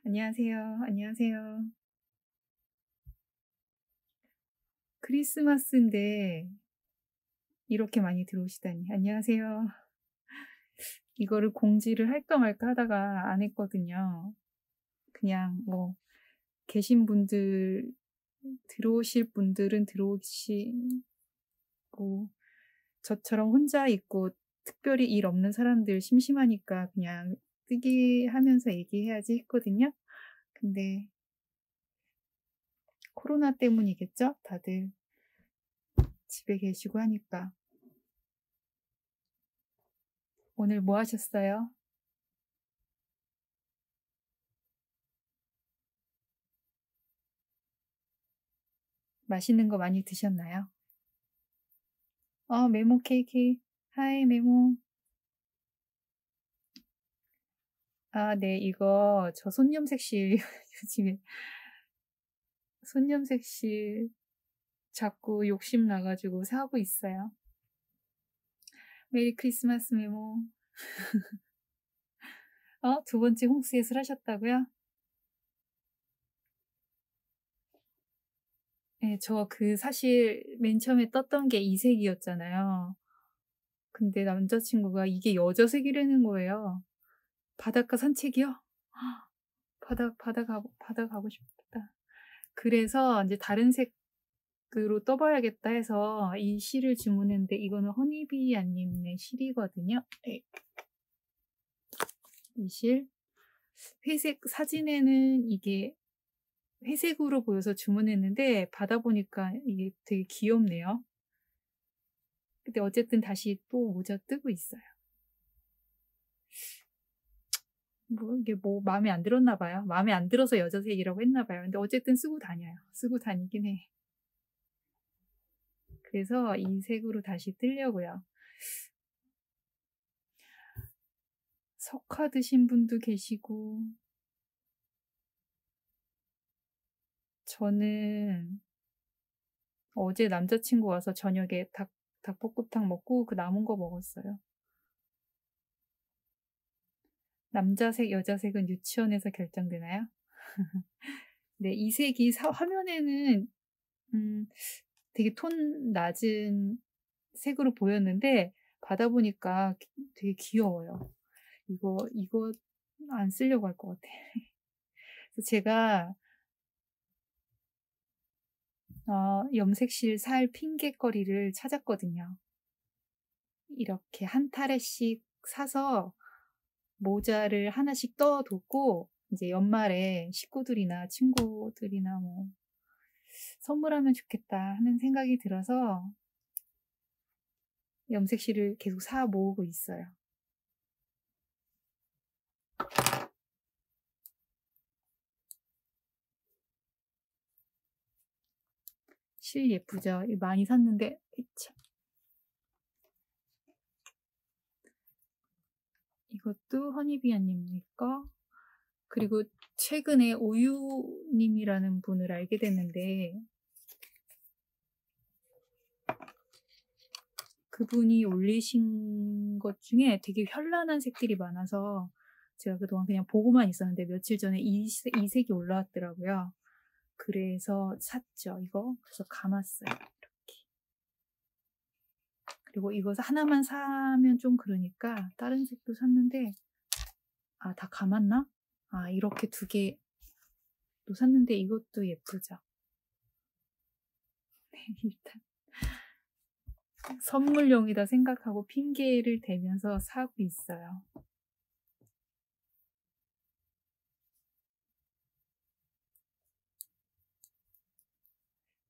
안녕하세요. 안녕하세요. 크리스마스인데 이렇게 많이 들어오시다니. 안녕하세요. 이거를 공지를 할까 말까 하다가 안 했거든요. 그냥 뭐 계신 분들 들어오실 분들은 들어오시고 저처럼 혼자 있고 특별히 일 없는 사람들 심심하니까 그냥 뜨기 하면서 얘기해야지 했거든요. 근데 코로나 때문이겠죠? 다들 집에 계시고 하니까. 오늘 뭐 하셨어요? 맛있는 거 많이 드셨나요? 메모 케이크. 하이, 메모. 아, 네, 이거 저 손염색실 요즘에 손염색실 자꾸 욕심 나가지고 사고 있어요. 메리 크리스마스 메모. 두 번째 홍스에서 하셨다고요? 네, 저 사실 맨 처음에 떴던 게 이색이었잖아요. 근데 남자친구가 이게 여자색이라는 거예요. 바닷가 산책이요? 바다 가고 싶다. 그래서 이제 다른 색으로 떠봐야겠다 해서 이 실을 주문했는데 이거는 허니비아님의 실이거든요. 네. 이 실. 회색 사진에는 이게 회색으로 보여서 주문했는데 받아보니까 이게 되게 귀엽네요. 근데 어쨌든 다시 또 모자 뜨고 있어요. 이게 마음에 안 들었나 봐요. 마음에 안 들어서 여자색이라고 했나 봐요. 근데 어쨌든 쓰고 다녀요. 쓰고 다니긴 해. 그래서 이 색으로 다시 뜨려고요. 석화 드신 분도 계시고 저는 어제 남자친구 와서 저녁에 닭볶음탕 먹고 그 남은 거 먹었어요. 남자색, 여자색은 유치원에서 결정되나요? 네, 이 색이 화면에는 되게 톤 낮은 색으로 보였는데 받아보니까 되게 귀여워요. 이거 안 쓰려고 할 것 같아. 그래서 제가 염색실 살 핑곗거리를 찾았거든요. 이렇게 한 타래씩 사서 모자를 하나씩 떠두고 이제 연말에 식구들이나 친구들이나 뭐 선물하면 좋겠다 하는 생각이 들어서 염색실을 계속 사 모으고 있어요. 실 예쁘죠? 많이 샀는데 참. 이것도 허니비아님 거. 그리고 최근에 우유님이라는 분을 알게 됐는데 그분이 올리신 것 중에 되게 현란한 색들이 많아서 제가 그동안 그냥 보고만 있었는데 며칠 전에 이 색이 올라왔더라고요. 그래서 샀죠, 이거. 그래서 감았어요. 이렇게. 그리고 이거 하나만 사면 좀 그러니까 다른 색도 샀는데 다 감았나? 이렇게 두 개도 샀는데 이것도 예쁘죠. 네, 일단 선물용이다 생각하고 핑계를 대면서 사고 있어요.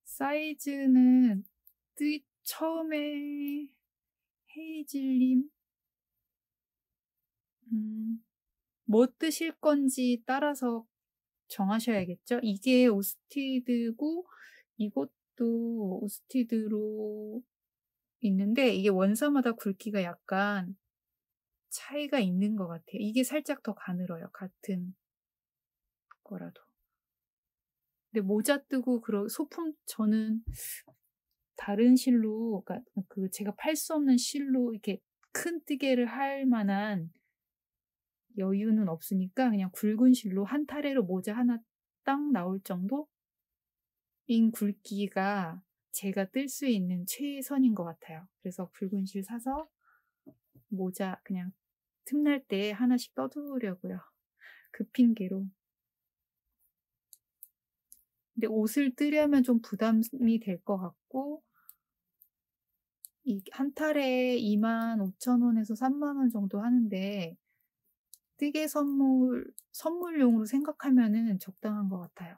사이즈는 처음에 헤이즐님 뭐 뜨실 건지 따라서 정하셔야겠죠? 이게 오스티드고 이것도 오스티드로 있는데 이게 원사마다 굵기가 약간 차이가 있는 것 같아요. 이게 살짝 더 가늘어요. 같은 거라도. 근데 모자 뜨고 소품 저는 다른 실로 그러니까 제가 팔 수 없는 실로 이렇게 큰 뜨개를 할 만한 여유는 없으니까 그냥 굵은 실로 한 타래로 모자 하나 딱 나올 정도인 굵기가 제가 뜰 수 있는 최선인 것 같아요. 그래서 굵은 실 사서 모자 그냥 틈날 때 하나씩 떠두려고요. 그 핑계로. 근데 옷을 뜨려면 좀 부담이 될 것 같고, 이 한 탈에 25,000원에서 30,000원 정도 하는데, 뜨개 선물용으로 생각하면은 적당한 것 같아요.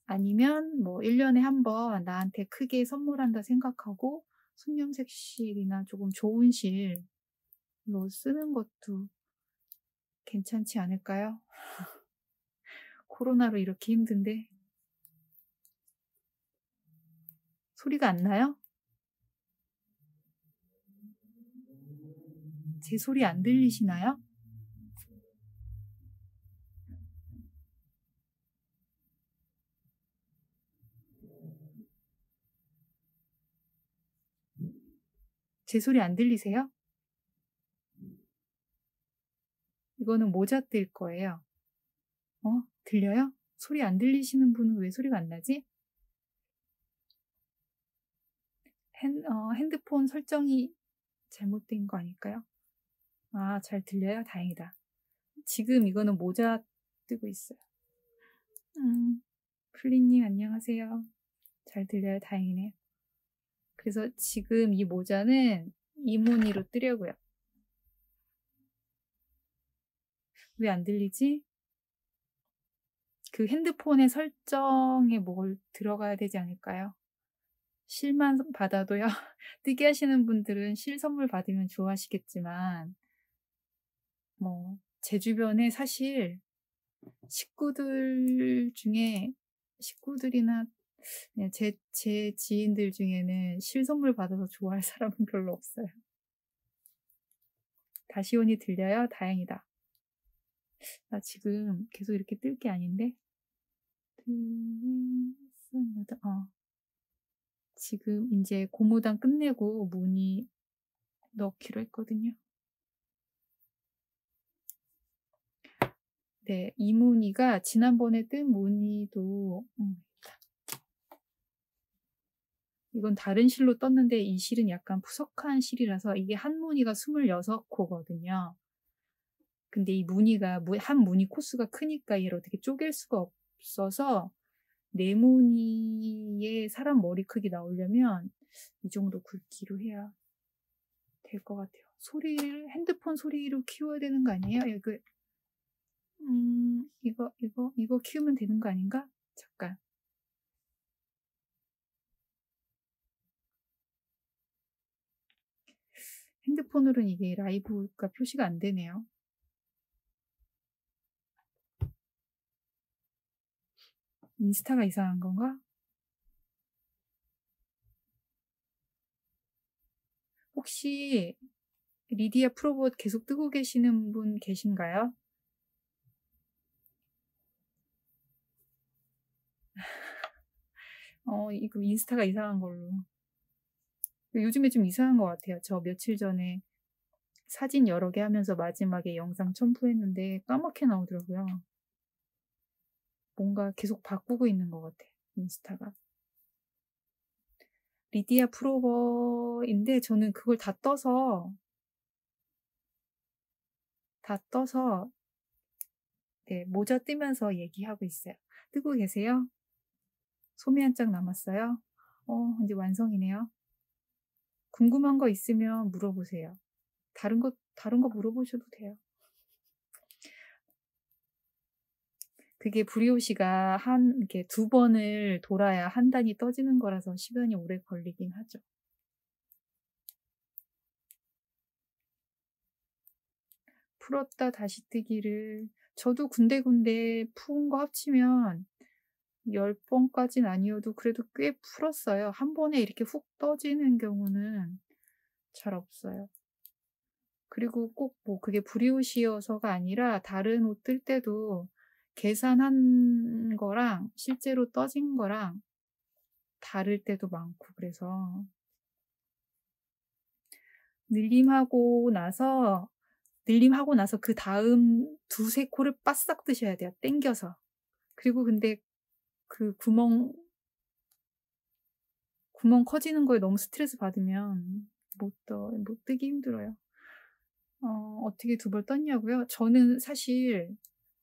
아니면 뭐 1년에 한 번 나한테 크게 선물한다 생각하고 손염색 실이나 조금 좋은 실로 쓰는 것도 괜찮지 않을까요? 코로나로 이렇게 힘든데. 소리가 안 나요? 제 소리 안 들리시나요? 제 소리 안 들리세요? 이거는 모자 뜰 거예요. 들려요? 소리 안 들리시는 분은 왜 소리가 안 나지? 핸드폰 설정이 잘못된 거 아닐까요? 아, 잘 들려요? 다행이다. 지금 이거는 모자 뜨고 있어요. 플리님 안녕하세요. 잘 들려요? 다행이네요. 그래서 지금 이 모자는 이무늬로 뜨려고요. 왜 안 들리지? 그 핸드폰의 설정에 뭘 들어가야 되지 않을까요? 실만 받아도요. 뜨개 하시는 분들은 실 선물 받으면 좋아하시겠지만 뭐 제 주변에 사실 식구들이나 그냥 제 지인들 중에는 실 선물 받아서 좋아할 사람은 별로 없어요. 다시 오니 들려요? 다행이다. 나 지금 계속 이렇게 뜰 게 아닌데? 지금 이제 고무단 끝내고 무늬 넣기로 했거든요. 네, 이 무늬가 지난번에 뜬 무늬도 이건 다른 실로 떴는데 이 실은 약간 푸석한 실이라서 이게 한 무늬가 26코거든요. 근데 이 무늬가 한 무늬 코스가 크니까 얘를 어떻게 쪼갤 수가 없어서 네 무늬의 사람 머리 크기 나오려면 이 정도 굵기로 해야 될 것 같아요. 핸드폰 소리로 키워야 되는 거 아니에요? 이거 키우면 되는 거 아닌가? 잠깐. 핸드폰으로는 이게 라이브가 표시가 안 되네요. 인스타가 이상한 건가? 혹시 리디아 프로봇 계속 뜨고 계시는 분 계신가요? 이거 인스타가 이상한 걸로. 요즘에 좀 이상한 것 같아요. 저 며칠 전에 사진 여러 개 하면서 마지막에 영상 첨부했는데 까맣게 나오더라고요. 뭔가 계속 바꾸고 있는 것 같아, 인스타가. 리디아 프로버인데 저는 그걸 다 떠서 네, 모자 뜨면서 얘기하고 있어요. 뜨고 계세요? 소매 한 짝 남았어요? 이제 완성이네요. 궁금한 거 있으면 물어보세요. 다른 거 물어보셔도 돼요. 그게 브리오시가 이렇게 2번을 돌아야 한 단이 떠지는 거라서 시간이 오래 걸리긴 하죠. 풀었다 다시 뜨기를 저도 군데군데 푸은 거 합치면 10번까지는 아니어도 그래도 꽤 풀었어요. 한 번에 이렇게 훅 떠지는 경우는 잘 없어요. 그리고 꼭 뭐 그게 브리오시여서가 아니라 다른 옷 뜰 때도 계산한 거랑 실제로 떠진 거랑 다를 때도 많고 그래서 늘림하고 나서 그 다음 두세 코를 바싹 뜨셔야 돼요. 당겨서. 그리고 근데 그 구멍 커지는 거에 너무 스트레스 받으면 못 뜨기 힘들어요. 어떻게 두 번 떴냐고요? 저는 사실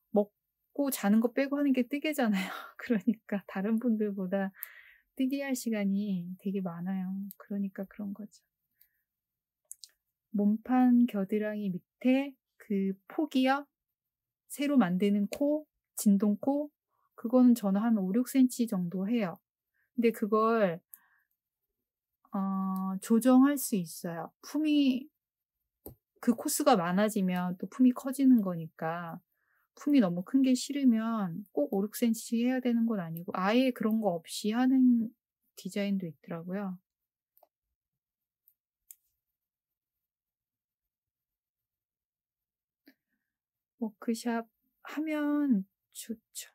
먹고 자는 거 빼고 하는 게 뜨개잖아요. 그러니까 다른 분들보다 뜨개 할 시간이 되게 많아요. 그러니까 그런 거죠. 몸판 겨드랑이 밑에 그 폭이요? 새로 만드는 코, 진동코, 그거는 저는 한 5-6cm 정도 해요. 근데 그걸 조정할 수 있어요. 그 코스가 많아지면 또 품이 커지는 거니까 품이 너무 큰 게 싫으면 꼭 5-6cm 해야 되는 건 아니고 아예 그런 거 없이 하는 디자인도 있더라고요. 워크샵 하면 좋죠.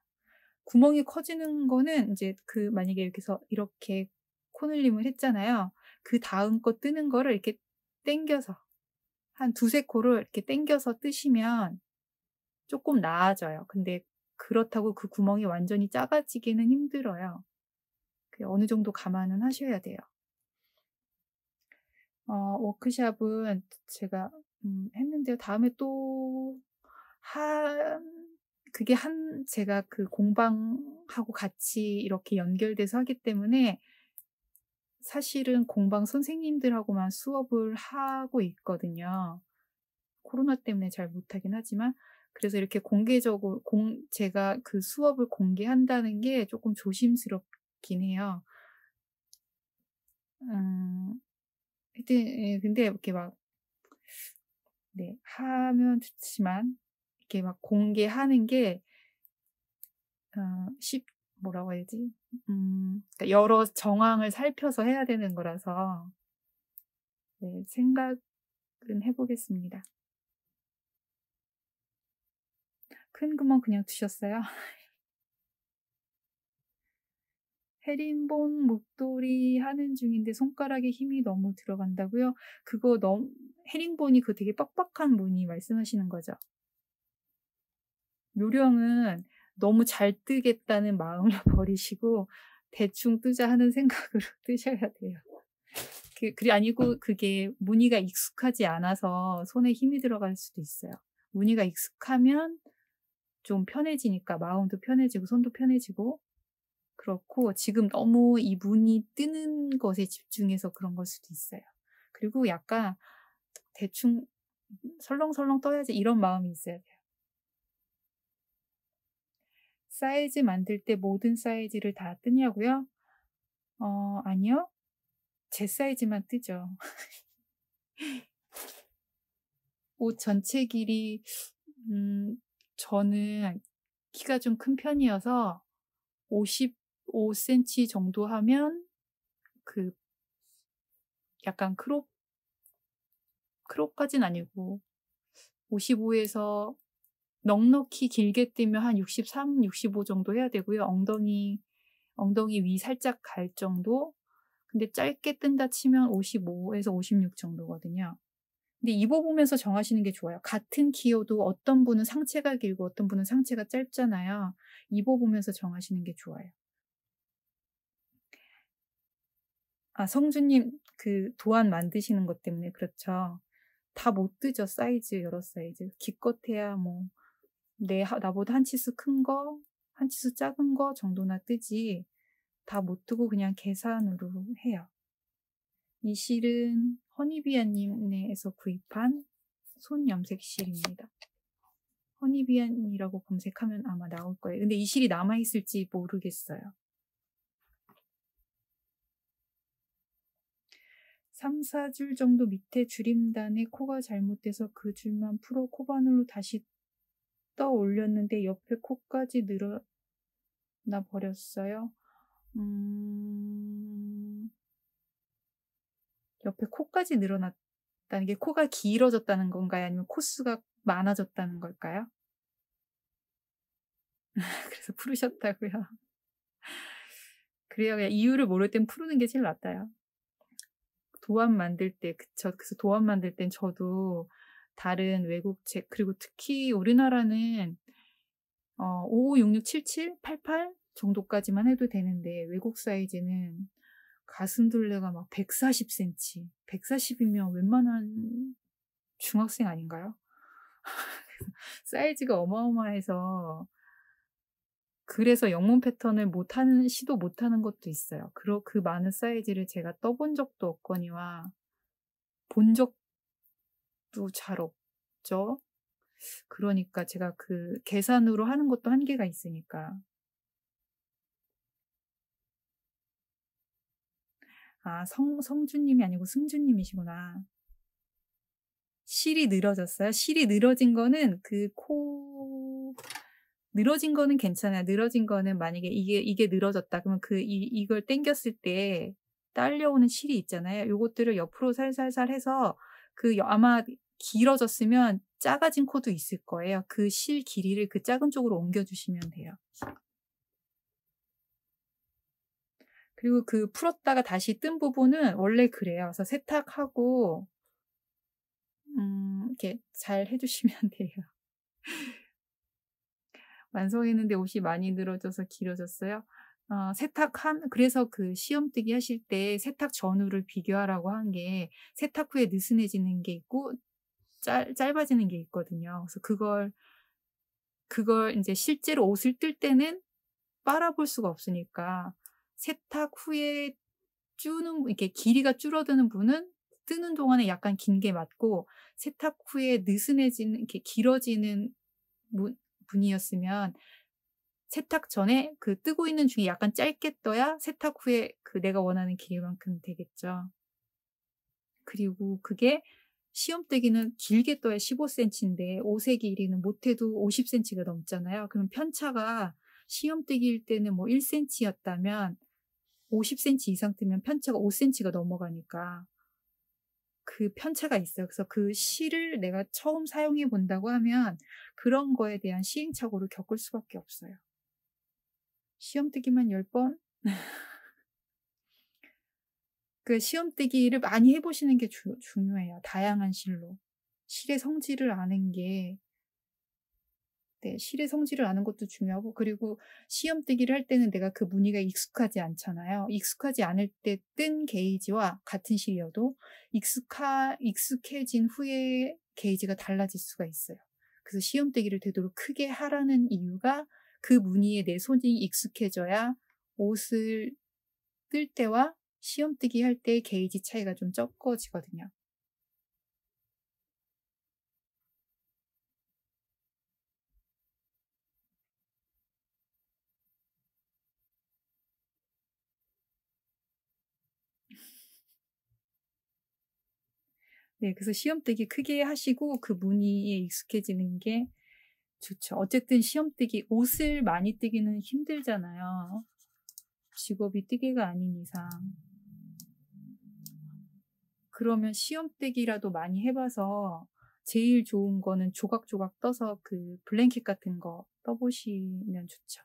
구멍이 커지는 거는 이제 만약에 이렇게 코늘림을 했잖아요. 그 다음 거 뜨는 거를 이렇게 당겨서 한 두세 코를 이렇게 당겨서 뜨시면 조금 나아져요. 근데 그렇다고 그 구멍이 완전히 작아지기는 힘들어요. 어느 정도 감안은 하셔야 돼요. 워크샵은 제가 했는데요. 다음에 또 제가 그 공방하고 같이 이렇게 연결돼서 하기 때문에 사실은 공방 선생님들하고만 수업을 하고 있거든요. 코로나 때문에 잘 못하긴 하지만 그래서 이렇게 공개적으로 제가 그 수업을 공개한다는 게 조금 조심스럽긴 해요. 하여튼 예, 근데 이렇게 막 하면 좋지만 이렇게 막 공개하는 게 뭐라고 해야지? 그러니까 여러 정황을 살펴서 해야 되는 거라서 생각은 해보겠습니다. 큰 구멍 그냥 두셨어요? 헤링본 목도리 하는 중인데 손가락에 힘이 너무 들어간다고요? 헤링본이 되게 빡빡한 무늬 말씀하시는 거죠? 요령은 너무 잘 뜨겠다는 마음을 버리시고 대충 뜨자 하는 생각으로 뜨셔야 돼요. 아니고 그게 무늬가 익숙하지 않아서 손에 힘이 들어갈 수도 있어요. 무늬가 익숙하면 좀 편해지니까 마음도 편해지고 손도 편해지고 그렇고 지금 너무 이 무늬 뜨는 것에 집중해서 그런 걸 수도 있어요. 그리고 약간 대충 설렁설렁 떠야지 이런 마음이 있어야 돼요. 사이즈 만들 때 모든 사이즈를 다 뜨냐고요? 아니요. 제 사이즈만 뜨죠. 옷 전체 길이 저는 키가 좀 큰 편이어서 55cm 정도 하면 약간 크롭까진 아니고 55에서 넉넉히 길게 뜨면 한 63, 65 정도 해야 되고요. 엉덩이 위 살짝 갈 정도. 근데 짧게 뜬다 치면 55에서 56 정도거든요. 근데 입어보면서 정하시는 게 좋아요. 같은 키여도 어떤 분은 상체가 길고 어떤 분은 상체가 짧잖아요. 입어보면서 정하시는 게 좋아요. 성주님 도안 만드시는 것 때문에 그렇죠. 다 못 뜨죠. 여러 사이즈. 기껏해야 나보다 한 치수 큰 거, 한 치수 작은 거 정도나 뜨지 다 못 뜨고 그냥 계산으로 해요. 이 실은 허니비아님네에서 구입한 손 염색 실입니다. 허니비안이라고 검색하면 아마 나올 거예요. 근데 이 실이 남아있을지 모르겠어요. 3-4줄 정도 밑에 줄임단에 코가 잘못돼서 그 줄만 풀어 코바늘로 다시 떠 올렸는데 옆에 코까지 늘어나 버렸어요. 옆에 코까지 늘어났다는 게 코가 길어졌다는 건가요? 아니면 코수가 많아졌다는 걸까요? 그래서 풀으셨다고요? 그래요. 그냥 이유를 모를 땐 푸는 게 제일 낫다요. 도안 만들 때 그래서 도안 만들 땐 저도 다른 외국 책 그리고 특히 우리나라는 556677 88 정도까지만 해도 되는데 외국 사이즈는 가슴둘레가 막 140cm 140이면 웬만한 중학생 아닌가요? 사이즈가 어마어마해서 그래서 영문 패턴을 시도 못하는 것도 있어요. 그 많은 사이즈를 제가 떠본 적도 없거니와 본 적도 잘 없죠. 그러니까 제가 그 계산으로 하는 것도 한계가 있으니까. 아, 성주님이 아니고 승주님이시구나. 실이 늘어졌어요? 실이 늘어진 거는 늘어진 거는 괜찮아요. 늘어진 거는 만약에 이게 늘어졌다. 그러면 이걸 당겼을 때 딸려오는 실이 있잖아요. 요것들을 옆으로 살살살 해서 아마 길어졌으면 작아진 코도 있을 거예요. 그 실 길이를 그 작은 쪽으로 옮겨주시면 돼요. 그리고 풀었다가 다시 뜬 부분은 원래 그래요. 그래서 세탁하고, 이렇게 잘 해주시면 돼요. 완성했는데 옷이 많이 늘어져서 길어졌어요. 그래서 시험뜨기 하실 때 세탁 전후를 비교하라고 한 게 세탁 후에 느슨해지는 게 있고 짧아지는 게 있거든요. 그래서 그걸 이제 실제로 옷을 뜰 때는 빨아볼 수가 없으니까 세탁 후에 이렇게 길이가 줄어드는 분은 뜨는 동안에 약간 긴 게 맞고 세탁 후에 느슨해지는, 이렇게 길어지는 분이었으면 세탁 전에 뜨고 있는 중에 약간 짧게 떠야 세탁 후에 내가 원하는 길이만큼 되겠죠. 그리고 그게 시험뜨기는 길게 떠야 15cm인데 옷의 길이는 못해도 50cm가 넘잖아요. 그럼 편차가 시험뜨기일 때는 뭐 1cm였다면 50cm 이상 뜨면 편차가 5cm가 넘어가니까 그 편차가 있어요. 그래서 그 실을 내가 처음 사용해 본다고 하면 그런 거에 대한 시행착오를 겪을 수밖에 없어요. 시험뜨기만 10번? 시험뜨기를 많이 해보시는 게 중요해요. 다양한 실로. 실의 성질을 아는 게, 네, 실의 성질을 아는 것도 중요하고, 그리고 시험뜨기를 할 때는 내가 그 무늬가 익숙하지 않잖아요. 익숙하지 않을 때 뜬 게이지와 같은 실이어도 익숙해진 후에 게이지가 달라질 수가 있어요. 그래서 시험뜨기를 되도록 크게 하라는 이유가 그 무늬에 내 손이 익숙해져야 옷을 뜰 때와 시험뜨기 할 때 게이지 차이가 좀 적어지거든요. 네, 그래서 시험뜨기 크게 하시고 그 무늬에 익숙해지는 게 좋죠. 어쨌든 시험뜨기, 옷을 많이 뜨기는 힘들잖아요. 직업이 뜨개가 아닌 이상. 그러면 시험뜨기라도 많이 해봐서 제일 좋은 거는 조각조각 떠서 블랭켓 같은 거 떠보시면 좋죠.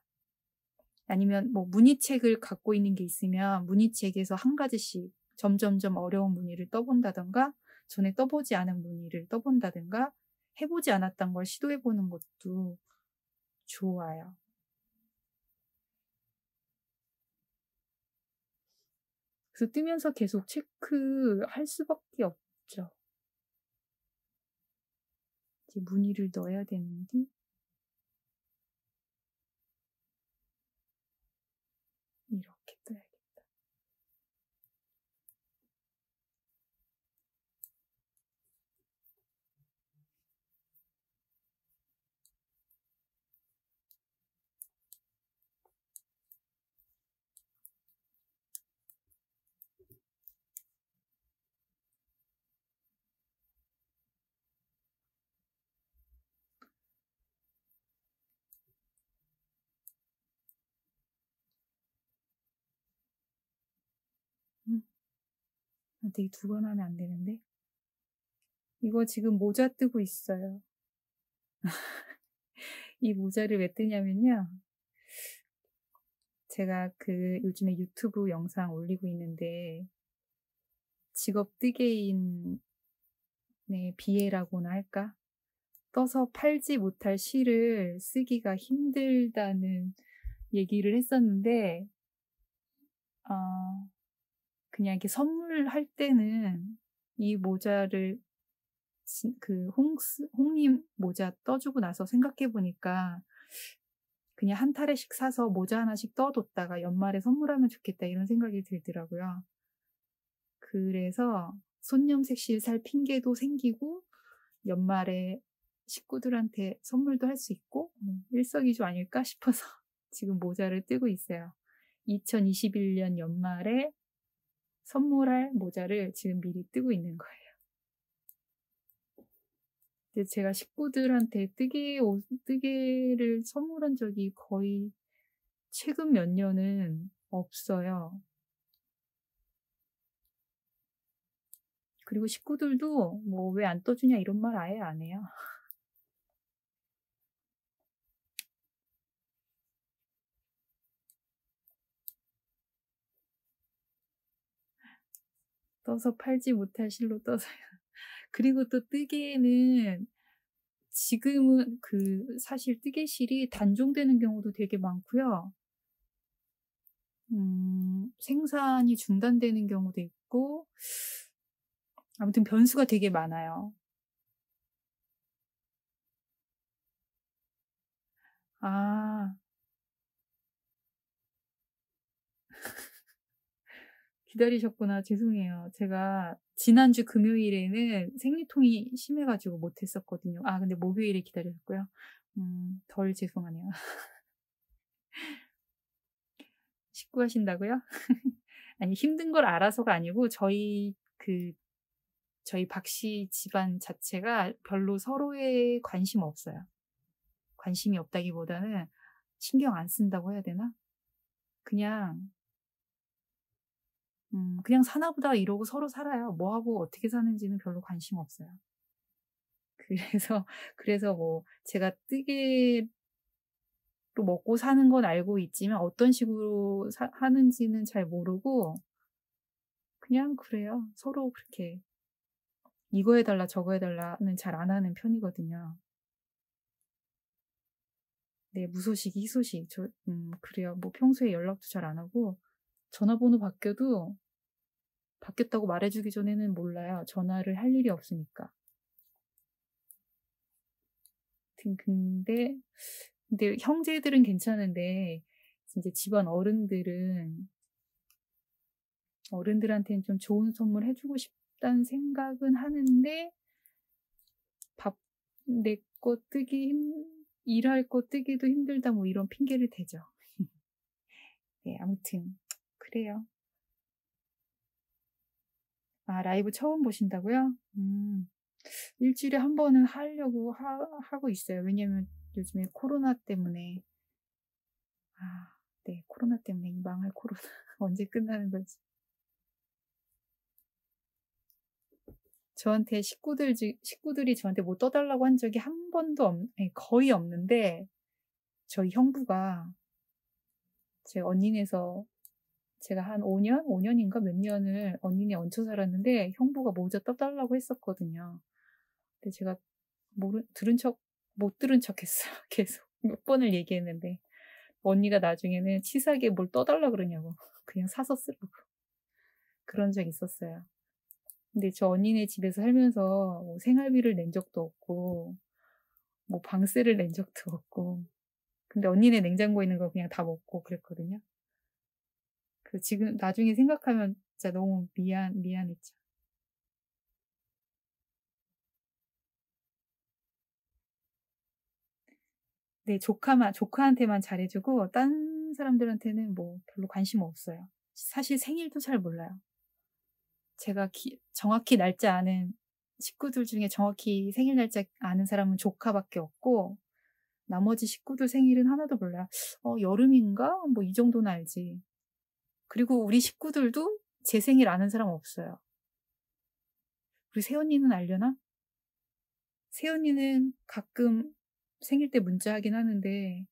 아니면 뭐 무늬책을 갖고 있는 게 있으면 무늬책에서 한 가지씩 점점점 어려운 무늬를 떠본다던가 전에 떠보지 않은 무늬를 떠본다든가 해보지 않았던 걸 시도해보는 것도 좋아요. 그래서 뜨면서 계속 체크할 수밖에 없죠. 이제 무늬를 넣어야 되는데 이렇게 떠야겠다. 되게 2번 하면 안 되는데. 이거 지금 모자 뜨고 있어요. 이 모자를 왜 뜨냐면요. 제가 요즘에 유튜브 영상 올리고 있는데 직업 뜨개인의 비애라고나 할까? 떠서 팔지 못할 실을 쓰기가 힘들다는 얘기를 했었는데, 아, 그냥 이렇게 선물할 때는 이 모자를 그 홍님 모자 떠주고 나서 생각해 보니까 그냥 한 타래씩 사서 모자 하나씩 떠뒀다가 연말에 선물하면 좋겠다 이런 생각이 들더라고요. 그래서 손념색실 살 핑계도 생기고 연말에 식구들한테 선물도 할 수 있고 일석이조 아닐까 싶어서 지금 모자를 뜨고 있어요. 2021년 연말에 선물할 모자를 지금 미리 뜨고 있는 거예요. 근데 제가 식구들한테 뜨개를 선물한 적이 거의 최근 몇 년은 없어요. 그리고 식구들도 뭐 왜 안 떠주냐 이런 말 아예 안 해요. 떠서 팔지 못할 실로 떠서요. 그리고 또 뜨개는 지금은 사실 뜨개실이 단종되는 경우도 되게 많고요. 생산이 중단되는 경우도 있고, 아무튼 변수가 되게 많아요. 아, 기다리셨구나. 죄송해요. 제가 지난주 금요일에는 생리통이 심해가지고 못했었거든요. 아, 근데 목요일에 기다렸고요. 덜 죄송하네요. 식구하신다고요? 아니, 힘든 걸 알아서가 아니고, 저희 박씨 집안 자체가 별로 서로에 관심 없어요. 관심이 없다기보다는 신경 안 쓴다고 해야 되나? 그냥, 그냥 사나 보다 이러고 서로 살아요. 뭐 하고 어떻게 사는지는 별로 관심 없어요. 그래서 뭐, 제가 뜨개로 먹고 사는 건 알고 있지만 어떤 식으로 하는지는 잘 모르고, 그냥 그래요. 서로 그렇게 이거 해달라 저거 해달라는 잘 안 하는 편이거든요. 네, 무소식, 희소식. 그래요. 뭐 평소에 연락도 잘 안 하고, 전화번호 바뀌었다고 말해주기 전에는 몰라요. 전화를 할 일이 없으니까. 근데 형제들은 괜찮은데, 이제 집안 어른들한테는 좀 좋은 선물 해주고 싶다는 생각은 하는데, 내 거 일할 거 뜨기도 힘들다, 뭐 이런 핑계를 대죠. 네, 아무튼, 그래요. 아, 라이브 처음 보신다고요? 일주일에 한 번은 하려고 하고 있어요. 왜냐면 요즘에 코로나 때문에, 네, 코로나 때문에 이 망할 코로나. 언제 끝나는 거지? 식구들이 저한테 뭐 떠달라고 한 적이 한 번도 거의 없는데, 저희 형부가 제 언니네에서 제가 한 5년인가 몇 년을 언니네 얹혀 살았는데, 형부가 모자 떠달라고 했었거든요. 근데 제가 못 들은 척 했어요. 계속. 몇 번을 얘기했는데. 언니가 나중에는 치사하게 뭘 떠달라 그러냐고. 그냥 사서 쓰라고. 그런 적 있었어요. 근데 저 언니네 집에서 살면서 뭐 생활비를 낸 적도 없고, 뭐 방세를 낸 적도 없고. 근데 언니네 냉장고에 있는 거 그냥 다 먹고 그랬거든요. 지금 나중에 생각하면 진짜 너무 미안했죠. 네, 조카한테만 잘해주고, 딴 사람들한테는 뭐 별로 관심 없어요. 사실 생일도 잘 몰라요. 제가 정확히 날짜 아는 식구들 중에 정확히 생일 날짜 아는 사람은 조카밖에 없고, 나머지 식구들 생일은 하나도 몰라요. 여름인가? 뭐 이 정도는 알지. 그리고 우리 식구들도 제 생일 아는 사람 없어요. 우리 새언니는 알려나? 새언니는 가끔 생일 때 문자하긴 하는데,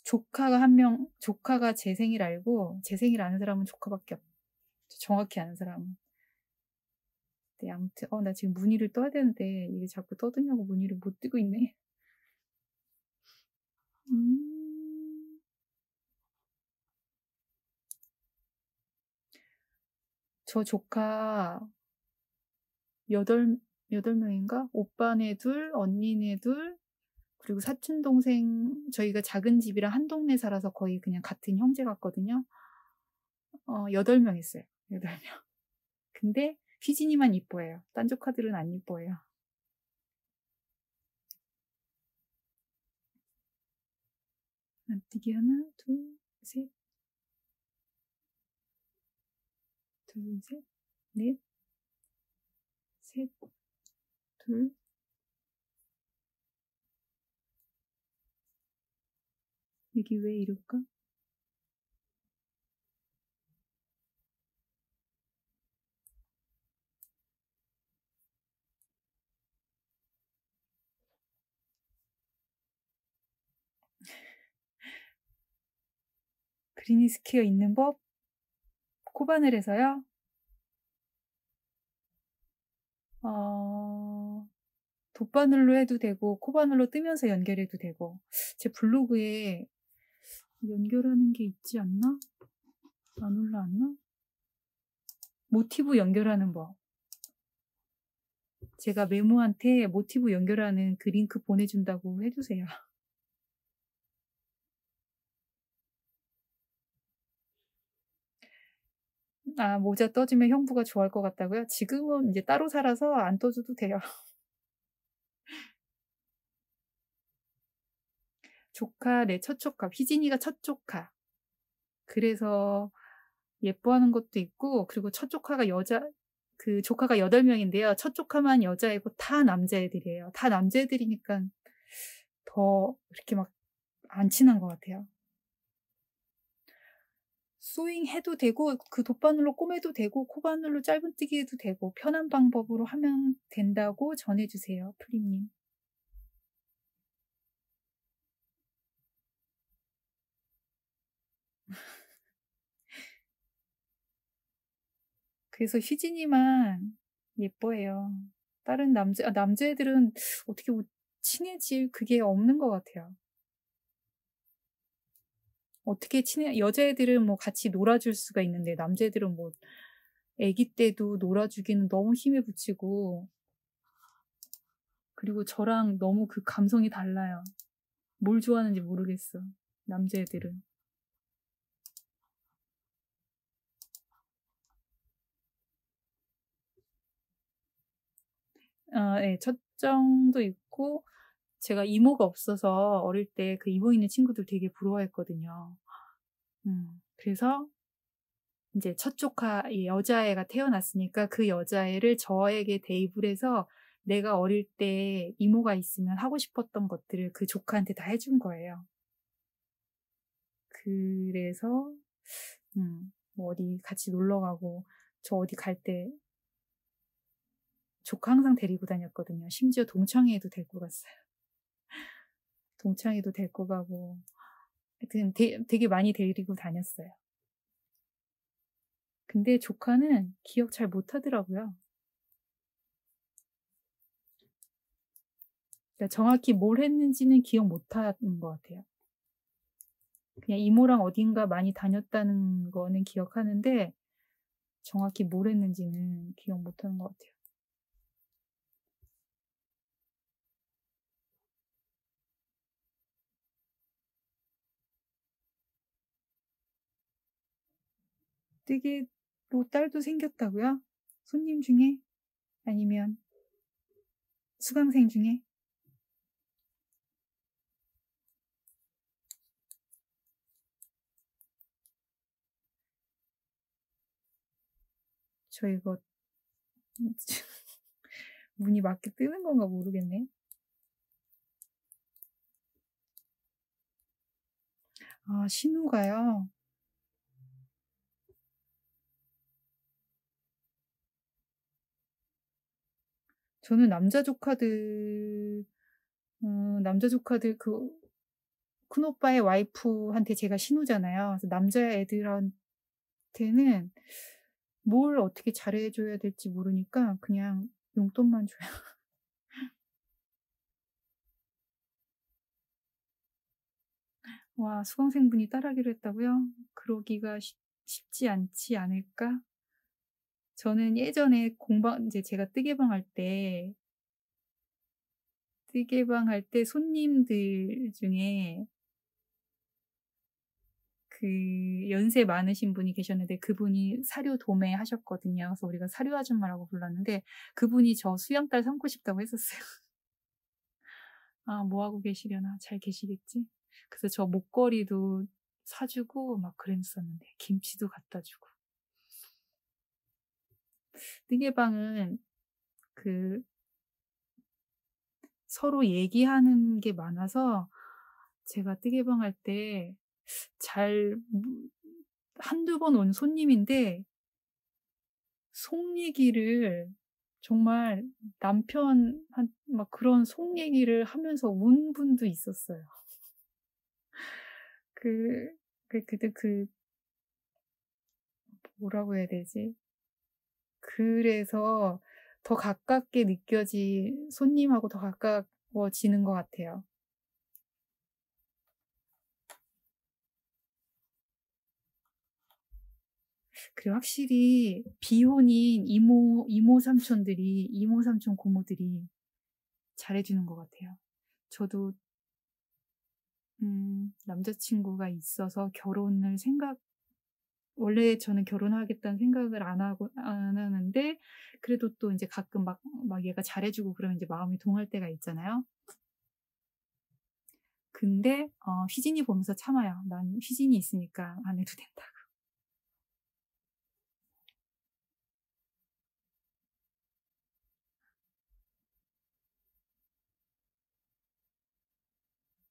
조카가 제 생일 알고, 제 생일 아는 사람은 조카밖에 없어요. 정확히 아는 사람은. 네, 아무튼 나 지금 문의를 떠야 되는데 이게 자꾸 떠드냐고 문의를 못 뜨고 있네. 저 조카 8명인가? 오빠네 2, 언니네 2, 그리고 사촌 동생, 저희가 작은 집이랑 한 동네 살아서 거의 그냥 같은 형제 같거든요. 8명 있어요. 8명. 근데 휘진이만 이뻐해요. 딴 조카들은 안 이뻐해요. 안뜨기 하나, 둘, 셋, 둘, 셋, 넷, 셋, 둘. 이게 왜 이럴까? 그리니스퀘어 있는 법? 코바늘에서요? 돗바늘로 해도 되고 코바늘로 뜨면서 연결해도 되고, 제 블로그에 연결하는 게 있지 않나? 안 올라왔나? 모티브 연결하는 법. 제가 메모한테 모티브 연결하는 그 링크 보내준다고 해주세요. 모자 떠주면 형부가 좋아할 것 같다고요? 지금은 이제 따로 살아서 안 떠줘도 돼요. 조카, 첫 조카. 휘진이가 첫 조카. 그래서 예뻐하는 것도 있고, 그리고 첫 조카가 그 조카가 8명인데요. 첫 조카만 여자애고 다 남자애들이에요. 다 남자애들이니까 더 이렇게 막 안 친한 것 같아요. 소잉 해도 되고, 그 돗바늘로 꼬매도 되고, 코바늘로 짧은뜨기 해도 되고, 편한 방법으로 하면 된다고 전해주세요. 프림님. 그래서 휘진이만 예뻐해요. 다른 남자애들은 어떻게 뭐 친해질 그게 없는 것 같아요. 어떻게 여자애들은 뭐 같이 놀아줄 수가 있는데, 남자애들은 뭐, 아기 때도 놀아주기는 너무 힘에 부치고, 그리고 저랑 너무 그 감성이 달라요. 뭘 좋아하는지 모르겠어, 남자애들은. 네, 첫정도 있고, 제가 이모가 없어서 어릴 때 그 이모 있는 친구들 되게 부러워했거든요. 그래서 이제 첫 조카 여자애가 태어났으니까 그 여자애를 저에게 대입을 해서 내가 어릴 때 이모가 있으면 하고 싶었던 것들을 그 조카한테 다 해준 거예요. 그래서 뭐 어디 같이 놀러 가고, 저 어디 갈 때 조카 항상 데리고 다녔거든요. 심지어 동창회에도 데리고 갔어요. 동창회도 데리고 가고, 하여튼 되게 많이 데리고 다녔어요. 근데 조카는 기억 잘 못하더라고요. 그러니까 정확히 뭘 했는지는 기억 못하는 것 같아요. 그냥 이모랑 어딘가 많이 다녔다는 거는 기억하는데 정확히 뭘 했는지는 기억 못하는 것 같아요. 뜨개로 딸도 생겼다고요? 손님 중에? 아니면 수강생 중에? 저 이거 문이 맞게 뜨는 건가 모르겠네. 신우가요? 저는 남자 조카들 큰오빠의 와이프한테 제가 신우잖아요. 그래서 남자애들한테는 뭘 어떻게 잘해줘야 될지 모르니까 그냥 용돈만 줘요. 와, 수강생분이 따라하기로 했다고요? 그러기가 쉽지 않지 않을까? 저는 예전에 공방 이제 제가 뜨개방 할 때 손님들 중에 그 연세 많으신 분이 계셨는데 그분이 사료 도매하셨거든요. 그래서 우리가 사료 아줌마라고 불렀는데 그분이 저 수양딸 삼고 싶다고 했었어요. 아, 뭐 하고 계시려나? 잘 계시겠지? 그래서 저 목걸이도 사주고 막 그랬었는데 김치도 갖다 주고. 뜨개방은 그 서로 얘기하는 게 많아서 제가 뜨개방 할 때 잘 한두 번 온 손님인데 속 얘기를 정말 남편 막 그런 속 얘기를 하면서 운 분도 있었어요. 그 그 뭐라고 해야 되지? 그래서 더 가깝게 손님하고 더 가까워지는 것 같아요. 그리고 확실히 비혼인 이모 삼촌 고모들이 잘해주는 것 같아요. 저도 남자친구가 있어서 원래 저는 결혼하겠다는 생각을 안 하는데, 그래도 또 이제 가끔 막 얘가 잘해주고 그러면 이제 마음이 동할 때가 있잖아요. 근데, 휘진이 보면서 참아요. 난 휘진이 있으니까 안 해도 된다고.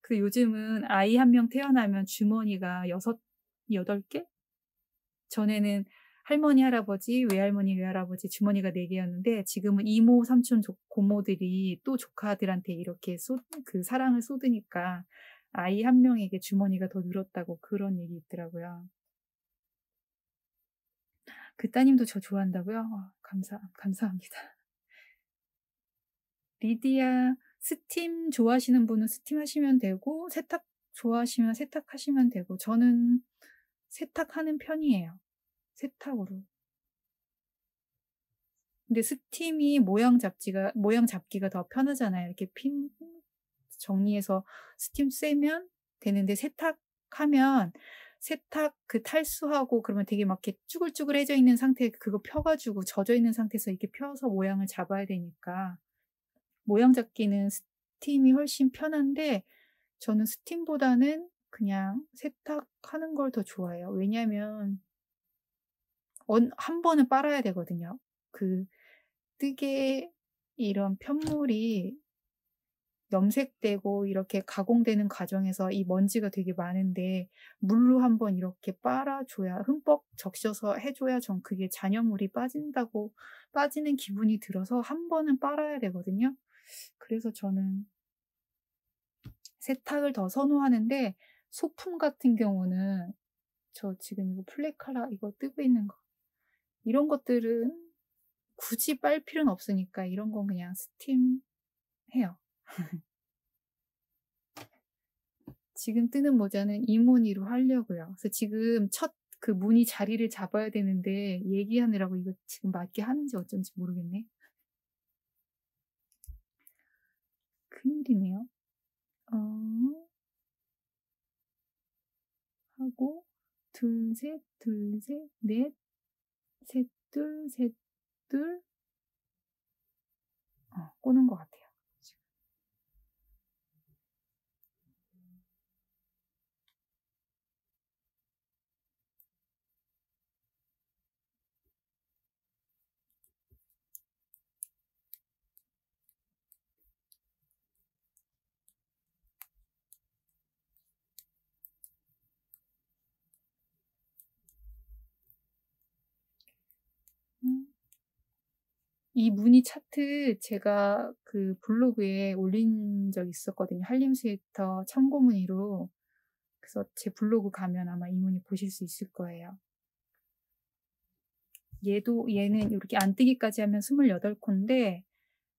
그 요즘은 아이 한 명 태어나면 주머니가 8개? 전에는 할머니, 할아버지, 외할머니, 외할아버지 주머니가 4개였는데 지금은 이모, 삼촌, 고모들이 또 조카들한테 이렇게 그 사랑을 쏟으니까 아이 한 명에게 주머니가 더 늘었다고 그런 얘기 있더라고요. 그 따님도 저 좋아한다고요? 감사합니다. 리디아, 스팀 좋아하시는 분은 스팀 하시면 되고, 세탁 좋아하시면 세탁하시면 되고, 저는 세탁하는 편이에요. 세탁으로. 근데 스팀이 모양 잡기가 더 편하잖아요. 이렇게 정리해서 스팀 쐬면 되는데 세탁하면 세탁 그 탈수하고 그러면 되게 막 이렇게 쭈글쭈글해져 있는 상태에 그거 펴가지고 젖어 있는 상태에서 이렇게 펴서 모양을 잡아야 되니까 모양 잡기는 스팀이 훨씬 편한데 저는 스팀보다는 그냥 세탁하는 걸 더 좋아해요. 왜냐면 한 번은 빨아야 되거든요. 그 뜨개 이런 편물이 염색되고 이렇게 가공되는 과정에서 이 먼지가 되게 많은데 물로 한번 이렇게 빨아줘야 흠뻑 적셔서 해줘야 전 그게 잔여물이 빠지는 기분이 들어서 한 번은 빨아야 되거든요. 그래서 저는 세탁을 더 선호하는데 소품 같은 경우는 저 지금 이거 플레카라 이거 뜨고 있는 거 이런 것들은 굳이 빨 필요는 없으니까 이런 건 그냥 스팀 해요. 지금 뜨는 모자는 이모니로 하려고요. 그래서 지금 그 무늬 자리를 잡아야 되는데 얘기하느라고 이거 지금 맞게 하는지 어쩐지 모르겠네. 큰일이네요. 하고 둘, 셋, 둘, 셋, 넷, 셋, 둘, 셋, 둘 꼬는 것 같아요. 이 무늬 차트 제가 그 블로그에 올린 적 있었거든요. 한림 스웨터 참고 무늬로. 그래서 제 블로그 가면 아마 이 무늬 보실 수 있을 거예요. 얘는 이렇게 안뜨기까지 하면 28코인데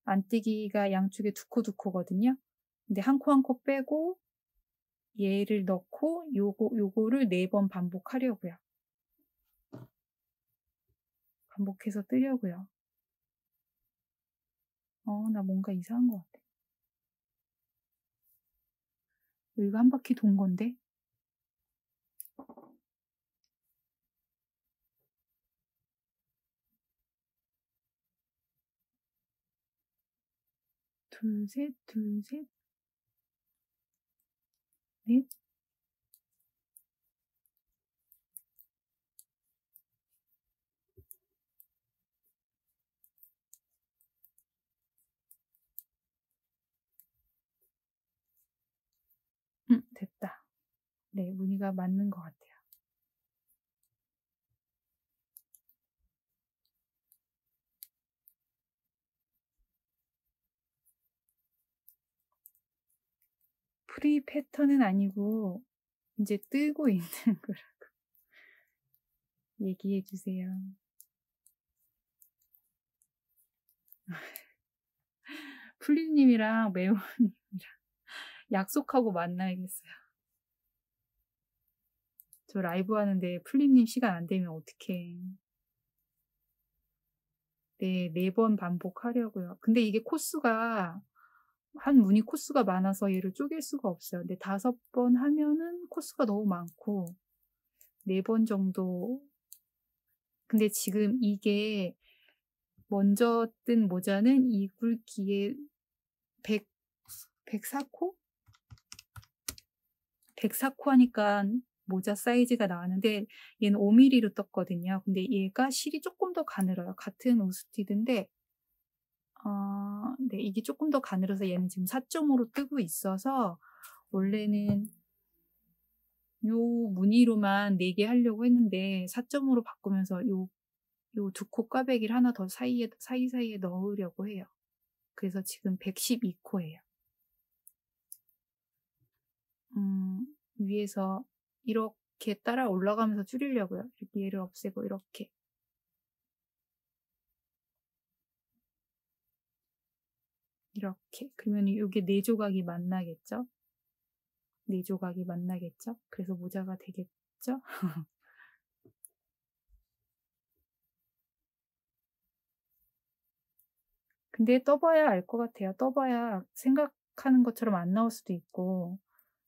안뜨기가 양쪽에 2코 근데 한 코 한 코 빼고 얘를 넣고 요거를 4번 반복하려고요. 반복해서 뜨려고요. 나 뭔가 이상한 것 같아. 이거 한 바퀴 돈 건데? 둘, 셋, 둘, 셋, 넷. 됐다. 네, 무늬가 맞는 것 같아요. 프리 패턴은 아니고 이제 뜨고 있는 거라고 얘기해 주세요. 플리님이랑 매원님이랑 약속하고 만나야겠어요. 저 라이브 하는데 플리님 시간 안 되면 어떡해. 네, 4번 반복하려고요. 근데 이게 코스가 한 문이 코스가 많아서 얘를 쪼갤 수가 없어요. 근데 5번 하면은 코스가 너무 많고 4번 정도. 근데 지금 이게 먼저 뜬 모자는 이 굵기에 104코? 104코 하니까 모자 사이즈가 나왔는데 얘는 5mm로 떴거든요. 근데 얘가 실이 조금 더 가늘어요. 같은 우스티드인데 네, 이게 조금 더 가늘어서 얘는 지금 4.5로 뜨고 있어서 원래는 요 무늬로만 4개 하려고 했는데 4.5로 바꾸면서 요 2코 꽈배기를 하나 더 사이사이에 넣으려고 해요. 그래서 지금 112코예요. 위에서 이렇게 따라 올라가면서 줄이려고요. 이렇게 얘를 없애고 이렇게. 이렇게. 그러면 이게 4조각이 만나겠죠? 4조각이 만나겠죠? 그래서 모자가 되겠죠? 근데 떠봐야 알 것 같아요. 떠봐야 생각하는 것처럼 안 나올 수도 있고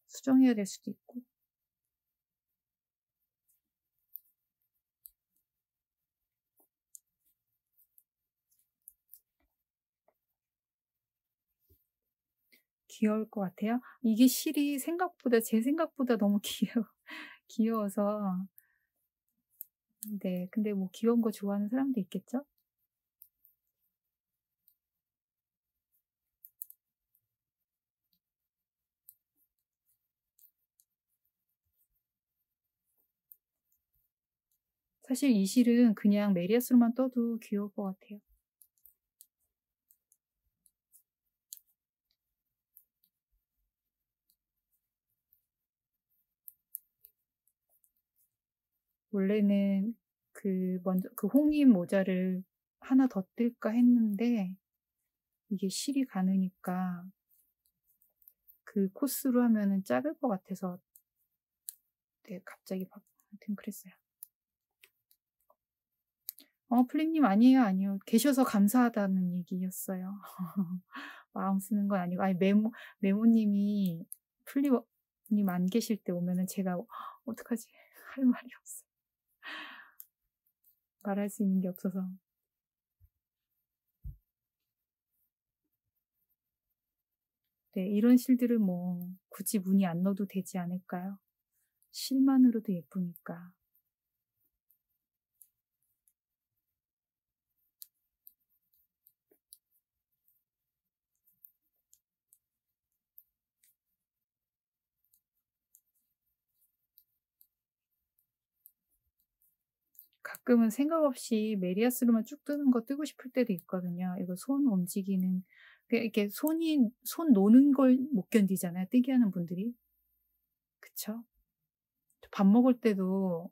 수정해야 될 수도 있고. 귀여울 것 같아요. 이게 실이 제 생각보다 너무 귀여워서. 네, 근데 뭐 귀여운 거 좋아하는 사람도 있겠죠? 사실 이 실은 그냥 메리아스로만 떠도 귀여울 것 같아요. 원래는 먼저 홍님 모자를 하나 더 뜰까 했는데 이게 실이 가느니까 그 코스로 하면은 작을 것 같아서 네, 갑자기 하여튼 그랬어요. 플립님 아니에요. 계셔서 감사하다는 얘기였어요. 마음 쓰는 건 아니고, 아니, 메모님이 플립님 안 계실 때 오면은 제가 어떡하지? 할 말이 없어요. 말할 수 있는 게 없어서. 네, 이런 실들을 뭐 굳이 무늬 안 넣어도 되지 않을까요? 실만으로도 예쁘니까. 가끔은 생각 없이 메리아스로만 쭉 뜨는 거 뜨고 싶을 때도 있거든요. 이거 손 움직이는, 이렇게 손 노는 걸 못 견디잖아요. 뜨게 하는 분들이. 그쵸? 밥 먹을 때도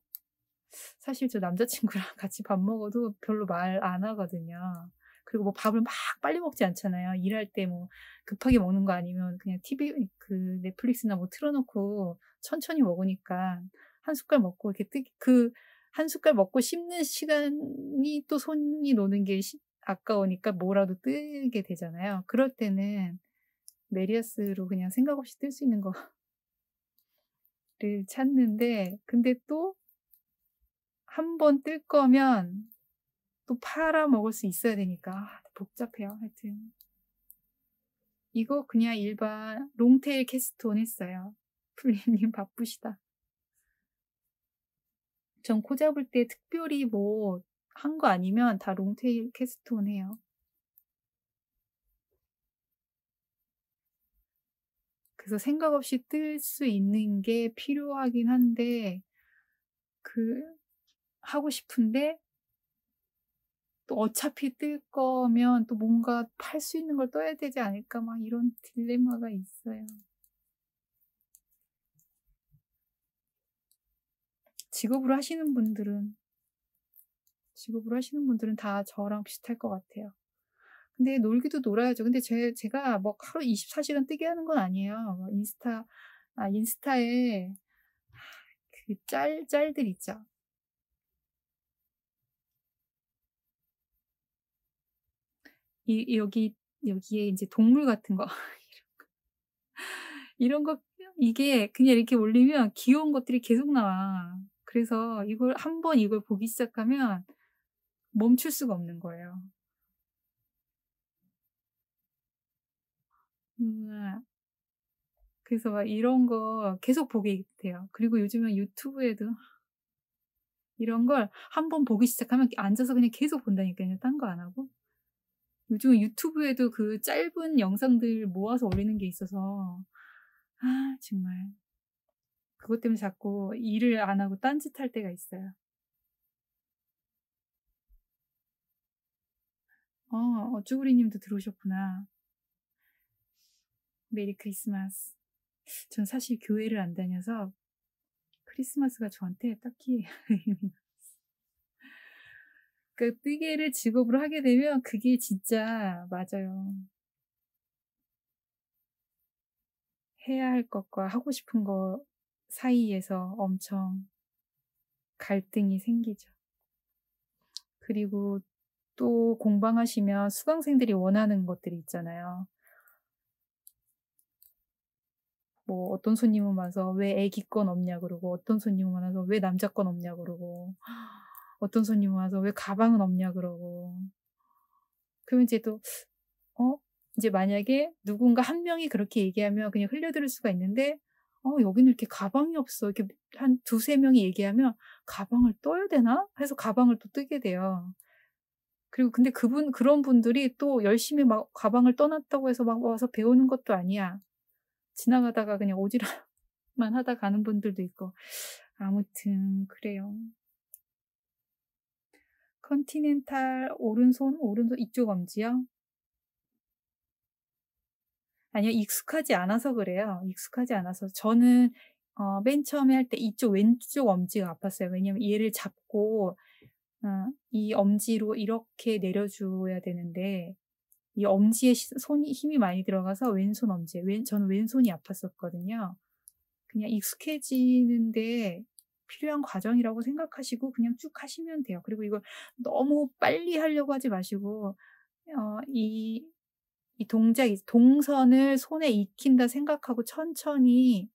사실 저 남자친구랑 같이 밥 먹어도 별로 말 안 하거든요. 그리고 뭐 밥을 막 빨리 먹지 않잖아요. 일할 때 뭐 급하게 먹는 거 아니면 그냥 TV 그 넷플릭스나 뭐 틀어 놓고 천천히 먹으니까 한 숟갈 먹고 이렇게 한 숟갈 먹고 씹는 시간이 또 손이 노는 게 아까우니까 뭐라도 뜨게 되잖아요. 그럴 때는 메리아스로 그냥 생각 없이 뜰 수 있는 거를 찾는데, 근데 또 한 번 뜰 거면 또 팔아 먹을 수 있어야 되니까 복잡해요. 하여튼 이거 그냥 일반 롱테일 캐스톤 했어요. 플리님 바쁘시다. 전 코 잡을 때 특별히 뭐 한 거 아니면 다 롱테일 캐스톤 해요. 그래서 생각 없이 뜰 수 있는 게 필요하긴 한데 하고 싶은데 또 어차피 뜰 거면 또 뭔가 팔 수 있는 걸 떠야 되지 않을까 막 이런 딜레마가 있어요. 직업으로 하시는 분들은 다 저랑 비슷할 것 같아요. 근데 놀기도 놀아야죠. 근데 제가 뭐 하루 24시간 뜨게 하는 건 아니에요. 뭐 인스타에 그 짤들 있죠. 여기에 이제 동물 같은 거 이런 거 이게 그냥 이렇게 올리면 귀여운 것들이 계속 나와. 그래서 이걸 보기 시작하면 멈출 수가 없는 거예요. 그래서 막 이런 거 계속 보게 돼요. 그리고 요즘은 유튜브에도 이런 걸 한 번 보기 시작하면 앉아서 그냥 계속 본다니까요. 딴 거 안 하고. 요즘은 유튜브에도 그 짧은 영상들 모아서 올리는 게 있어서 정말 그것 때문에 자꾸 일을 안 하고 딴짓할 때가 있어요. 쭈구리 님도 들어오셨구나. 메리 크리스마스. 전 사실 교회를 안 다녀서 크리스마스가 저한테 딱히 그 뜨개를 직업으로 하게 되면 그게 진짜 맞아요. 해야 할 것과 하고 싶은 거 사이에서 엄청 갈등이 생기죠. 그리고 또 공방하시면 수강생들이 원하는 것들이 있잖아요. 뭐 어떤 손님은 와서 왜 애기 건 없냐 그러고, 어떤 손님은 와서 왜 남자 건 없냐 그러고, 어떤 손님은 와서 왜 가방은 없냐 그러고. 그러면 이제 또 이제 만약에 누군가 한 명이 그렇게 얘기하면 그냥 흘려들을 수가 있는데, 여기는 이렇게 가방이 없어. 이렇게 한 두세 명이 얘기하면 가방을 떠야 되나? 해서 가방을 또 뜨게 돼요. 그리고 근데 그런 분들이 또 열심히 막 가방을 떠났다고 해서 막 와서 배우는 것도 아니야. 지나가다가 그냥 오지랖만 하다 가는 분들도 있고. 아무튼 그래요. 컨티넨탈 오른손 이쪽 엄지요? 아니요. 익숙하지 않아서 그래요. 익숙하지 않아서. 저는 맨 처음에 할 때 이쪽 왼쪽 엄지가 아팠어요. 왜냐면 얘를 잡고 이 엄지로 이렇게 내려줘야 되는데 이 엄지에 손이 힘이 많이 들어가서 왼손 엄지, 저는 왼손이 아팠었거든요. 그냥 익숙해지는데 필요한 과정이라고 생각하시고 그냥 쭉 하시면 돼요. 그리고 이걸 너무 빨리 하려고 하지 마시고 이 동선을 손에 익힌다 생각하고 천천히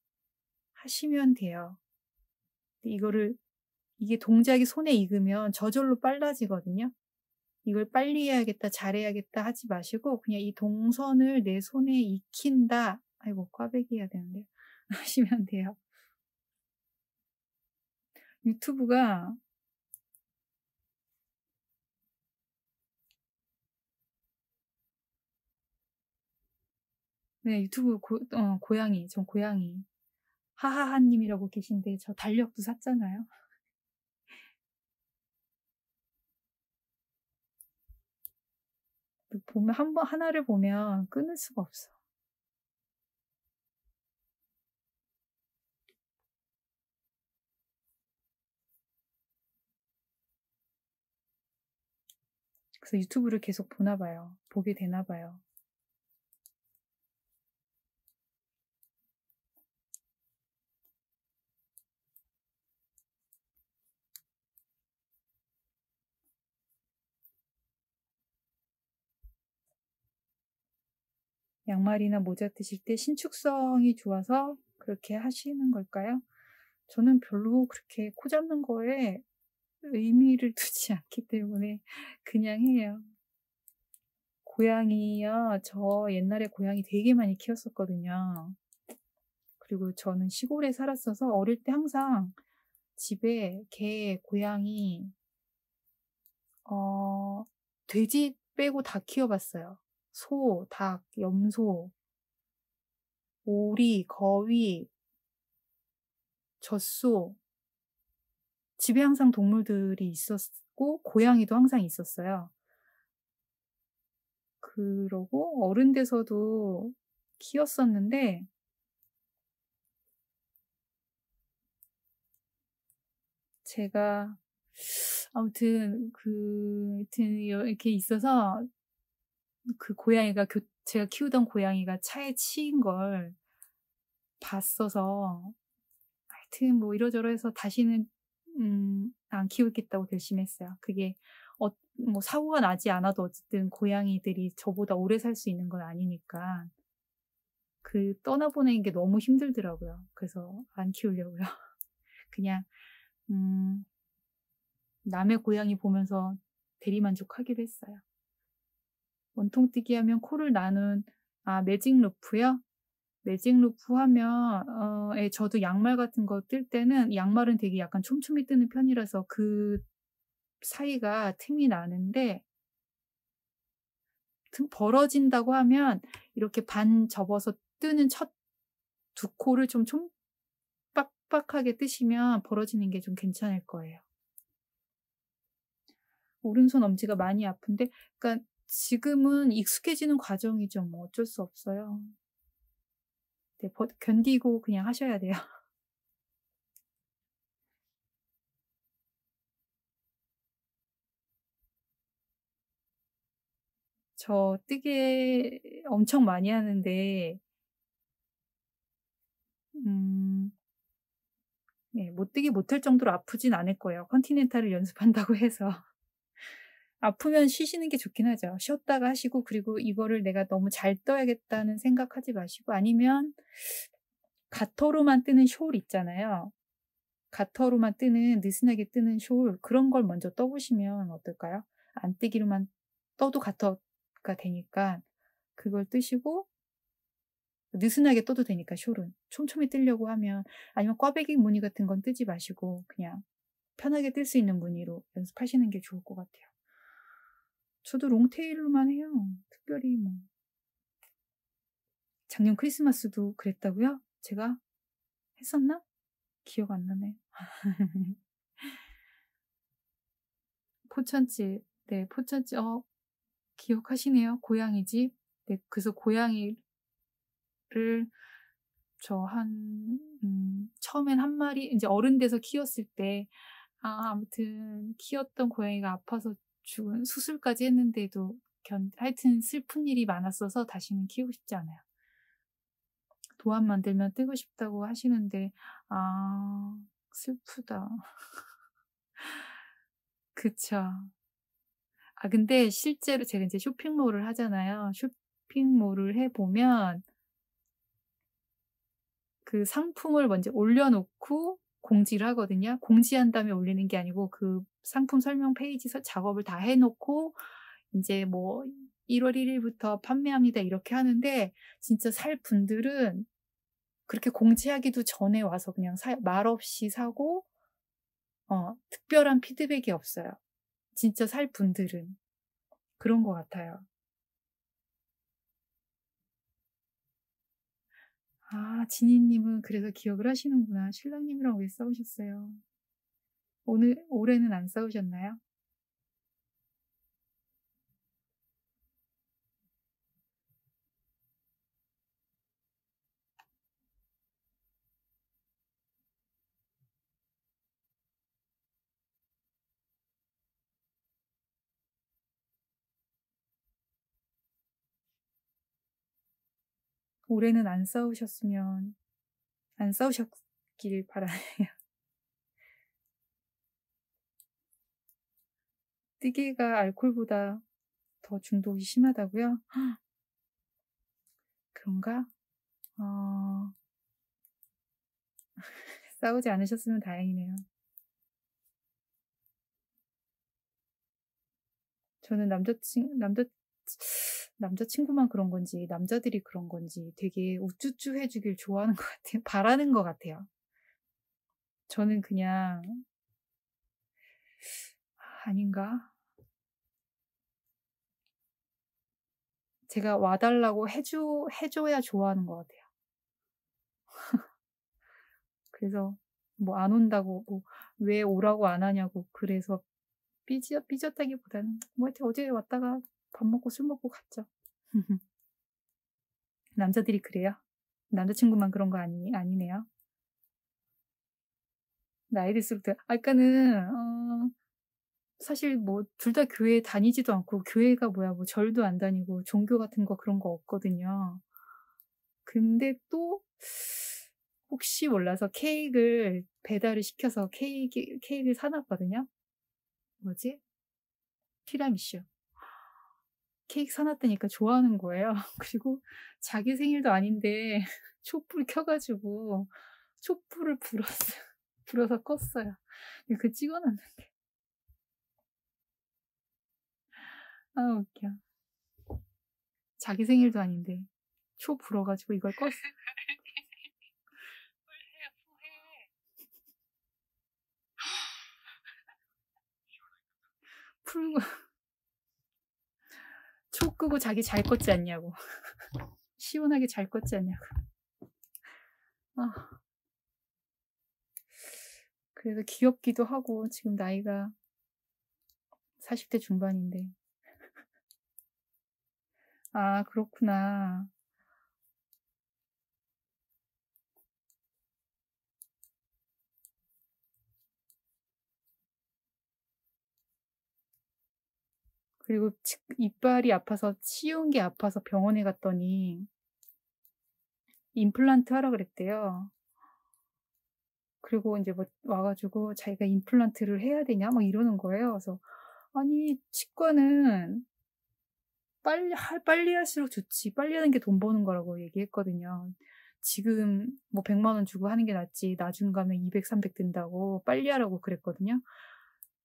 하시면 돼요. 이게 동작이 손에 익으면 저절로 빨라지거든요. 이걸 빨리 해야겠다, 잘해야겠다 하지 마시고 그냥 이 동선을 내 손에 익힌다. 아이고, 꽈배기 해야 되는데. 하시면 돼요. 유튜브가 네, 유튜브 고양이, 전 고양이. 하하하님이라고 계신데 저 달력도 샀잖아요. 보면 하나를 보면 끊을 수가 없어. 그래서 유튜브를 계속 보나 봐요. 보게 되나 봐요. 양말이나 모자 쓰실 때 신축성이 좋아서 그렇게 하시는 걸까요? 저는 별로 그렇게 코 잡는 거에 의미를 두지 않기 때문에 그냥 해요. 고양이요. 저 옛날에 고양이 되게 많이 키웠었거든요. 그리고 저는 시골에 살았어서 어릴 때 항상 집에 개, 고양이, 돼지 빼고 다 키워봤어요. 소, 닭, 염소, 오리, 거위, 젖소. 집에 항상 동물들이 있었고, 고양이도 항상 있었어요. 그러고 어른 돼서도 키웠었는데, 제가 아무튼 이렇게 있어서 그 고양이가 제가 키우던 고양이가 차에 치인 걸 봤어서 하여튼 뭐 이러저러 해서 다시는 안 키우겠다고 결심했어요. 그게 뭐 사고가 나지 않아도 어쨌든 고양이들이 저보다 오래 살 수 있는 건 아니니까 떠나보내는 게 너무 힘들더라고요. 그래서 안 키우려고요. 그냥 남의 고양이 보면서 대리만족하기로 했어요. 원통뜨기 하면 코를 나눈 매직 루프요? 매직 루프 하면 저도 양말 같은 거 뜰 때는 양말은 되게 약간 촘촘히 뜨는 편이라서 그 사이가 틈이 나는데 벌어진다고 하면 이렇게 반 접어서 뜨는 첫 두 코를 좀 빡빡하게 뜨시면 벌어지는 게 좀 괜찮을 거예요. 오른손 엄지가 많이 아픈데 그러니까 지금은 익숙해지는 과정이죠. 뭐 어쩔 수 없어요. 네, 견디고 그냥 하셔야 돼요. 저 뜨개 엄청 많이 하는데 네, 못 뜨기 못할 정도로 아프진 않을 거예요. 컨티넨탈을 연습한다고 해서. 아프면 쉬시는 게 좋긴 하죠. 쉬었다가 하시고 그리고 이거를 내가 너무 잘 떠야겠다는 생각하지 마시고 아니면 가터로만 뜨는 숄 있잖아요. 가터로만 뜨는 느슨하게 뜨는 숄 그런 걸 먼저 떠보시면 어떨까요? 안 뜨기로만 떠도 가터가 되니까 그걸 뜨시고 느슨하게 떠도 되니까 숄은 촘촘히 뜨려고 하면 아니면 꽈배기 무늬 같은 건 뜨지 마시고 그냥 편하게 뜰 수 있는 무늬로 연습하시는 게 좋을 것 같아요. 저도 롱테일로만 해요. 특별히 뭐 작년 크리스마스도 그랬다고요? 제가 했었나? 기억 안 나네. 포천집. 네, 포천집. 기억하시네요. 고양이 집. 네, 그래서 고양이를 처음엔 한 마리, 이제 어른 돼서 키웠을 때, 아무튼 키웠던 고양이가 아파서 죽은 수술까지 했는데도 하여튼 슬픈 일이 많았어서 다시는 키우고 싶지 않아요. 도안 만들면 뜨고 싶다고 하시는데, 슬프다. 그쵸. 근데 실제로 제가 이제 쇼핑몰을 하잖아요. 쇼핑몰을 해보면 그 상품을 먼저 올려놓고 공지를 하거든요. 공지한 다음에 올리는 게 아니고 그 상품 설명 페이지 작업을 다 해놓고 이제 뭐 1월 1일부터 판매합니다 이렇게 하는데 진짜 살 분들은 그렇게 공지하기도 전에 와서 그냥 말없이 사고 특별한 피드백이 없어요. 진짜 살 분들은 그런 것 같아요. 지니님은 그래서 기억을 하시는구나. 신랑님이랑 왜 싸우셨어요? 올해는 안 싸우셨나요? 올해는 안 싸우셨길 바라네요. 뜨개가 알코올보다 더 중독이 심하다고요? 그런가? 어, 싸우지 않으셨으면 다행이네요. 저는 남자친구만 그런 건지, 남자들이 그런 건지 되게 우쭈쭈 해주길 좋아하는 것 같아요. 바라는 것 같아요. 저는 그냥, 아닌가? 제가 와달라고 해줘야 좋아하는 것 같아요. 그래서 뭐 안 온다고, 뭐 왜 오라고 안 하냐고, 그래서 삐졌다기보다는 뭐 하여튼 어제 왔다가 밥 먹고 술 먹고 갔죠. 남자들이 그래요? 남자친구만 그런 거 아니네요. 나이 들수록 아까는 사실 뭐 둘 다 교회 다니지도 않고 교회가 뭐야 뭐 절도 안 다니고 종교 같은 거 그런 거 없거든요. 근데 또 혹시 몰라서 케이크를 배달을 시켜서 케이크를 사놨거든요. 뭐지? 티라미슈. 케이크 사놨다니까 좋아하는 거예요. 그리고 자기 생일도 아닌데 촛불 켜가지고 촛불을 불었어요. 불어서 껐어요. 그 찍어놨는데. 아, 웃겨. 자기 생일도 아닌데 초 불어가지고 이걸 껐어. 풀고 초 끄고 자기 잘 껐지 않냐고. 시원하게 잘 껐지 않냐고. 아, 그래서 귀엽기도 하고 지금 나이가 40대 중반인데. 아, 그렇구나. 그리고 이빨이 아파서 치운 게 아파서 병원에 갔더니 임플란트 하라 그랬대요. 그리고 이제 뭐 와가지고 자기가 임플란트를 해야 되냐 막 이러는 거예요. 그래서 아니 치과는 빨리 할수록 좋지. 빨리 하는 게 돈 버는 거라고 얘기했거든요. 지금 뭐 100만 원 주고 하는 게 낫지. 나중 가면 200, 300 든다고 빨리 하라고 그랬거든요.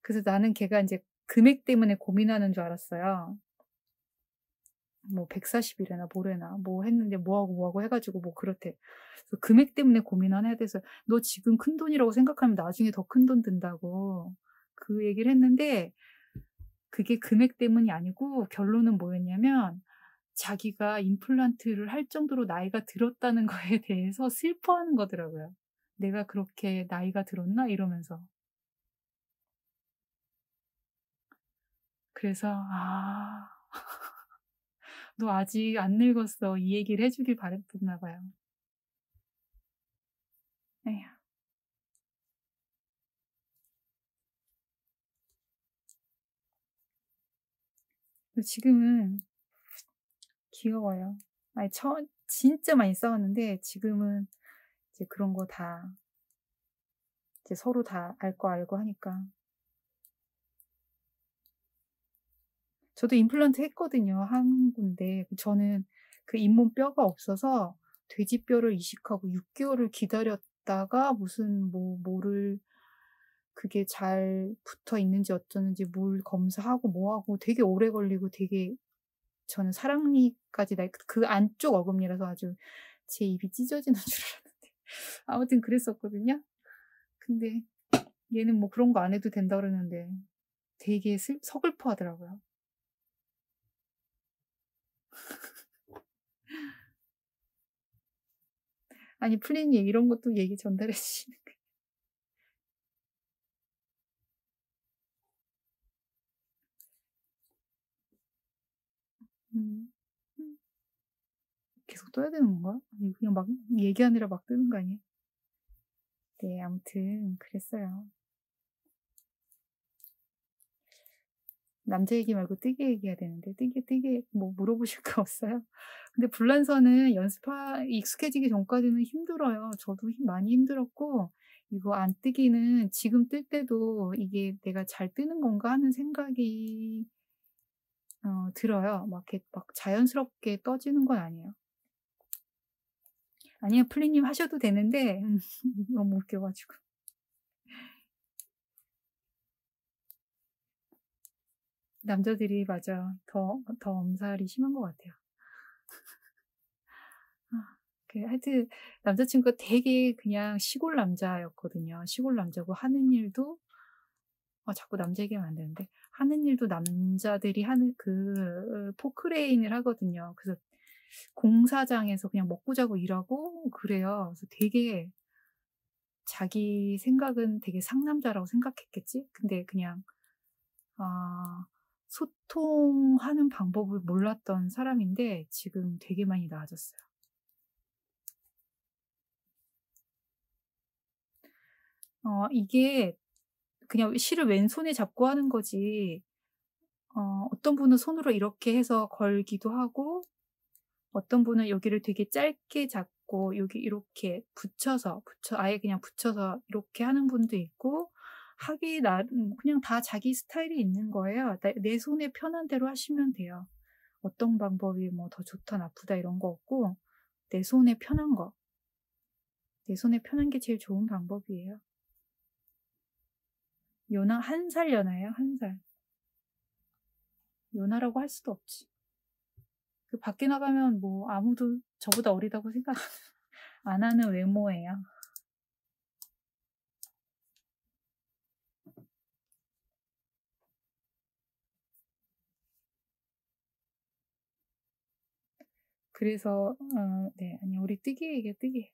그래서 나는 걔가 이제 금액 때문에 고민하는 줄 알았어요. 뭐 140이래나 뭐래나 뭐 했는데 뭐하고 해가지고 뭐 그렇대. 그래서 금액 때문에 고민하는 애에 대해서 너 지금 큰 돈이라고 생각하면 나중에 더 큰 돈 든다고 그 얘기를 했는데 그게 금액 때문이 아니고 결론은 뭐였냐면 자기가 임플란트를 할 정도로 나이가 들었다는 거에 대해서 슬퍼하는 거더라고요. 내가 그렇게 나이가 들었나? 이러면서. 그래서, 너 아직 안 늙었어. 이 얘기를 해주길 바랬나 봐요. 에휴. 지금은 귀여워요. 아니, 진짜 많이 싸웠는데 지금은 이제 그런 거 다 이제 서로 다 알 거 알고 하니까. 저도 임플란트 했거든요. 한 군데. 저는 그 잇몸 뼈가 없어서 돼지뼈를 이식하고 6개월을 기다렸다가 무슨 뭐를 그게 잘 붙어 있는지 어쩌는지 물 검사하고 뭐하고 되게 오래 걸리고 되게 저는 사랑니까지 그 안쪽 어금니라서 아주 제 입이 찢어지는 줄 알았는데 아무튼 그랬었거든요. 근데 얘는 뭐 그런 거 안 해도 된다 그러는데 되게 서글퍼 하더라고요. 아니 플리님 이런 것도 얘기 전달해 주시는 거예요. 음. 계속 떠야 되는 건가? 아니 그냥 막 얘기하느라 막 뜨는 거 아니에요? 네, 아무튼 그랬어요. 남자 얘기 말고 뜨개 얘기해야 되는데 뜨개 뭐 물어보실 거 없어요? 근데 불란서는 익숙해지기 전까지는 힘들어요. 저도 많이 힘들었고 이거 안 뜨기는 지금 뜰 때도 이게 '내가 잘 뜨는 건가?' 하는 생각이 들어요. 막 이렇게 막 자연스럽게 떠지는 건 아니에요. 아니요. 플리님 하셔도 되는데 너무 웃겨 가지고. 남자들이 맞아. 더 엄살이 심한 것 같아요. 아 하여튼 남자 친구가 되게 그냥 시골 남자였거든요. 시골 남자고 하는 일도 자꾸 남자 얘기하면 안 되는데 하는 일도 남자들이 하는 포크레인을 하거든요. 그래서 공사장에서 그냥 먹고 자고 일하고 그래요. 그래서 되게 자기 생각은 되게 상남자라고 생각했겠지? 근데 그냥 소통하는 방법을 몰랐던 사람인데 지금 되게 많이 나아졌어요. 이게 그냥 실을 왼손에 잡고 하는 거지 어떤 분은 손으로 이렇게 해서 걸기도 하고 어떤 분은 여기를 되게 짧게 잡고 여기 이렇게 아예 그냥 붙여서 이렇게 하는 분도 있고 그냥 다 자기 스타일이 있는 거예요. 내 손에 편한 대로 하시면 돼요. 어떤 방법이 뭐 더 좋다 나쁘다 이런 거 없고 내 손에 편한 거. 내 손에 편한 게 제일 좋은 방법이에요. 연하 1살 연하예요. 1살. 연하라고 할 수도 없지. 밖에 나가면 뭐 아무도 저보다 어리다고 생각 안 하는 외모예요. 그래서 네. 아니 우리 뜨개 얘기해 뜨개.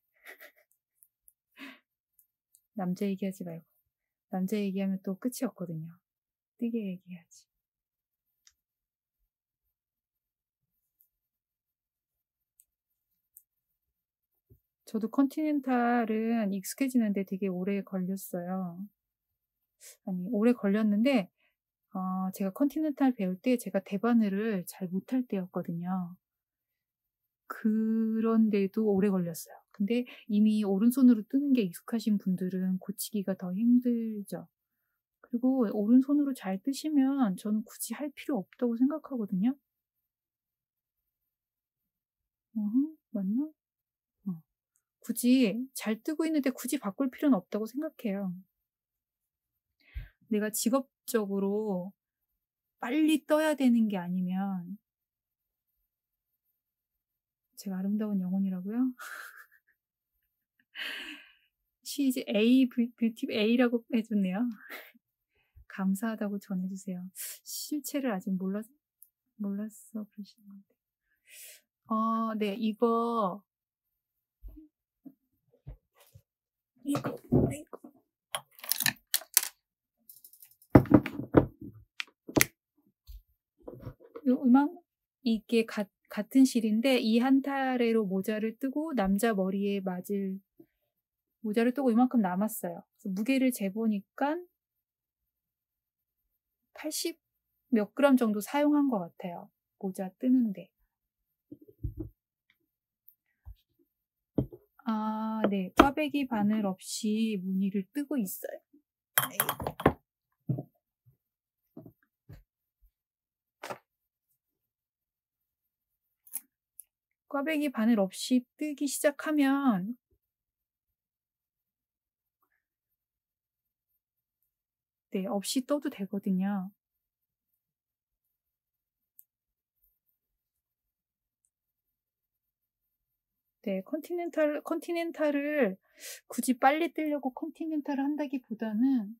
남자 얘기하지 말고. 남자 얘기하면 또 끝이 없거든요. 뜨개 얘기해야지. 저도 컨티넨탈은 익숙해지는데 되게 오래 걸렸어요. 아니 오래 걸렸는데 제가 컨티넨탈 배울 때 제가 대바느를 잘 못할 때였거든요. 그런데도 오래 걸렸어요. 근데 이미 오른손으로 뜨는 게 익숙하신 분들은 고치기가 더 힘들죠. 그리고 오른손으로 잘 뜨시면 저는 굳이 할 필요 없다고 생각하거든요. 맞나? 굳이 잘 뜨고 있는데 굳이 바꿀 필요는 없다고 생각해요. 내가 직업적으로 빨리 떠야 되는 게 아니면 제가 아름다운 영혼이라고요? 시즈 뷰티 A라고 해줬네요. 감사하다고 전해주세요. 실체를 아직 몰랐어 그러시는 건데. 네, 이거 요 음악 이게 같은 실인데 이 한 타래로 모자를 뜨고 남자 머리에 맞을 모자를 뜨고 이만큼 남았어요. 그래서 무게를 재보니까 80 몇 그램 정도 사용한 것 같아요. 모자 뜨는데. 네. 꽈배기 바늘 없이 무늬를 뜨고 있어요. 꽈배기 바늘 없이 뜨기 시작하면 네, 없이 떠도 되거든요. 네, 컨티넨탈을 굳이 빨리 뜨려고 컨티넨탈을 한다기보다는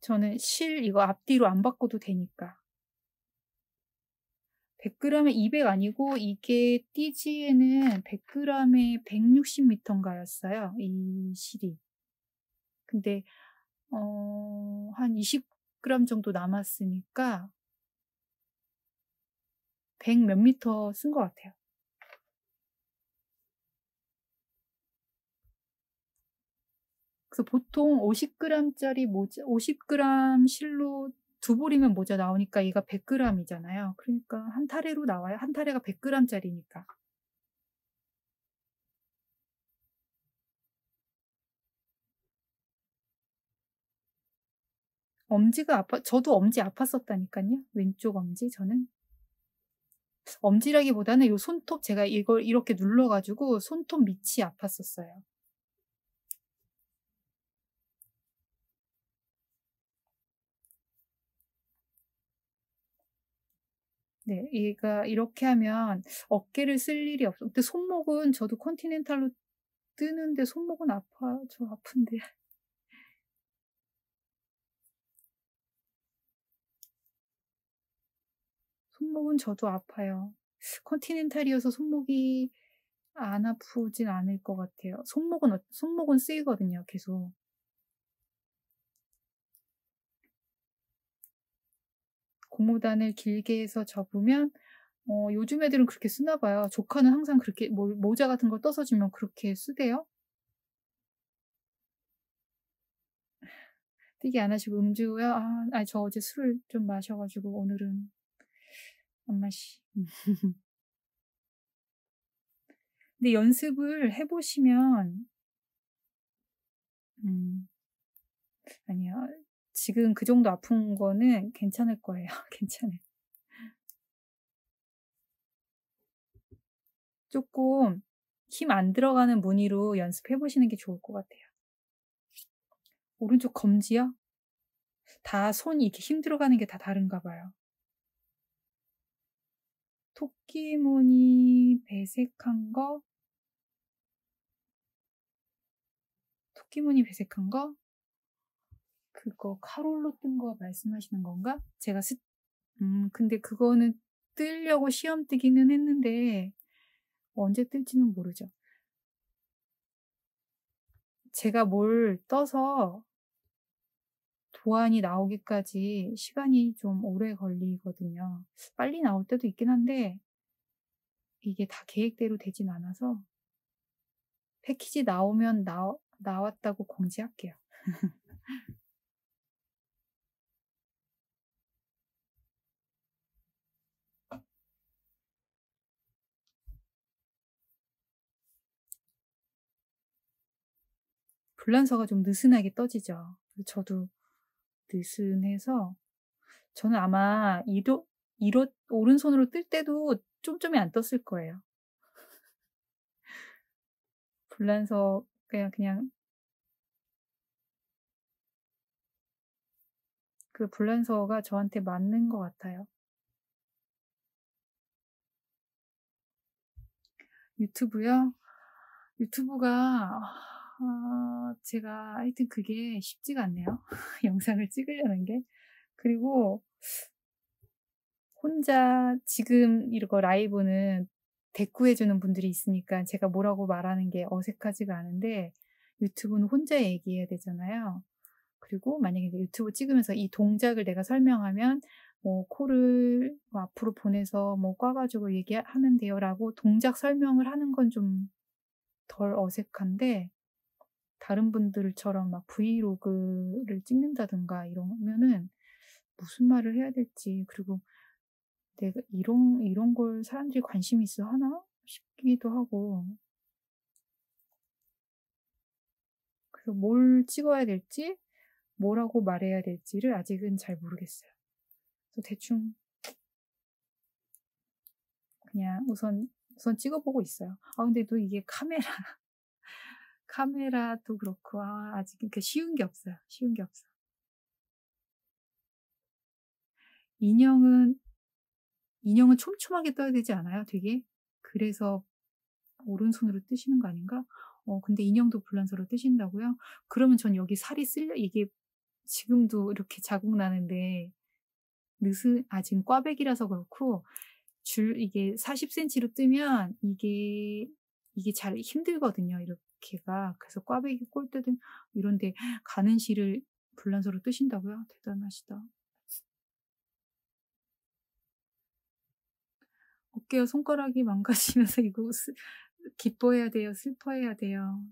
저는 실 이거 앞뒤로 안 바꿔도 되니까 100g에 200 아니고 이게 띠지에는 100g에 160m인가였어요. 이 실이. 근데 한 20g 정도 남았으니까 100 몇 미터 쓴 것 같아요. 그래서 보통 50g짜리 모자, 50g 실로 두 볼이면 모자 나오니까 얘가 100g이잖아요. 그러니까 한 타래로 나와요. 한 타래가 100g짜리니까. 엄지가 저도 엄지 아팠었다니까요. 왼쪽 엄지 저는. 엄지라기보다는 요 손톱 제가 이걸 이렇게 눌러 가지고 손톱 밑이 아팠었어요. 네. 얘가 이렇게 하면 어깨를 쓸 일이 없어. 근데 손목은 저도 컨티넨탈로 뜨는데 손목은 저 아픈데. 손목은 저도 아파요. 컨티넨탈이어서 손목이 안 아프진 않을 것 같아요. 손목은 쓰이거든요, 계속. 고무단을 길게 해서 접으면 요즘 애들은 그렇게 쓰나 봐요. 조카는 항상 그렇게 모자 같은 걸 떠서 주면 그렇게 쓰대요. 띄기 안 하시고 음주요? 저 어제 술을 좀 마셔 가지고 오늘은 안 마시. 근데 연습을 해 보시면 아니요. 지금 그 정도 아픈 거는 괜찮을 거예요. 괜찮아요. 쪼끔 힘 안 들어가는 무늬로 연습해 보시는 게 좋을 것 같아요. 오른쪽 검지요? 다 손이 이렇게 힘 들어가는 게 다 다른가 봐요. 토끼무늬 배색한 거? 토끼무늬 배색한 거? 그거 카롤로 뜬 거 말씀하시는 건가? 근데 그거는 뜨려고 시험 뜨기는 했는데 언제 뜰지는 모르죠. 제가 뭘 떠서 도안이 나오기까지 시간이 좀 오래 걸리거든요. 빨리 나올 때도 있긴 한데 이게 다 계획대로 되진 않아서 패키지 나오면 나왔다고 공지할게요. 불란서가 좀 느슨하게 떠지죠. 저도 느슨해서 저는 아마 오른손으로 뜰 때도 쫌쫌이 안 떴을 거예요. 불란서 그냥 그 불란서가 저한테 맞는 것 같아요. 유튜브요? 유튜브가 제가 하여튼 그게 쉽지가 않네요. 영상을 찍으려는 게. 그리고 혼자 지금 이거 라이브는 대꾸해 주는 분들이 있으니까 제가 뭐라고 말하는 게 어색하지가 않은데 유튜브는 혼자 얘기해야 되잖아요. 그리고 만약에 이제 유튜브 찍으면서 이 동작을 내가 설명하면 코를 앞으로 보내서 꽈 가지고 얘기하면 돼요라고 동작 설명을 하는 건 좀 덜 어색한데 다른 분들처럼 막 브이로그를 찍는다든가 이러면은 무슨 말을 해야 될지 그리고 내가 이런 걸 사람들이 관심이 있어 하나 싶기도 하고 그래서 뭘 찍어야 될지 뭐라고 말해야 될지를 아직은 잘 모르겠어요. 그래서 대충 그냥 우선 찍어보고 있어요. 근데 또 이게 카메라도 그렇고 아직 그러니까 쉬운 게 없어요. 쉬운 게 없어. 인형은 촘촘하게 떠야 되지 않아요? 되게? 그래서 오른손으로 뜨시는 거 아닌가? 근데 인형도 불란서로 뜨신다고요? 그러면 전 여기 살이 이게 지금도 이렇게 자국 나는데 지금 꽈배기라서 그렇고 이게 40cm로 뜨면 이게 잘 힘들거든요. 이렇게가. 그래서 꽈배기 꼴대든 이런데 가는 실을 불란서로 뜨신다고요? 대단하시다. 어깨와 손가락이 망가지면서 이거 기뻐해야 돼요? 슬퍼해야 돼요?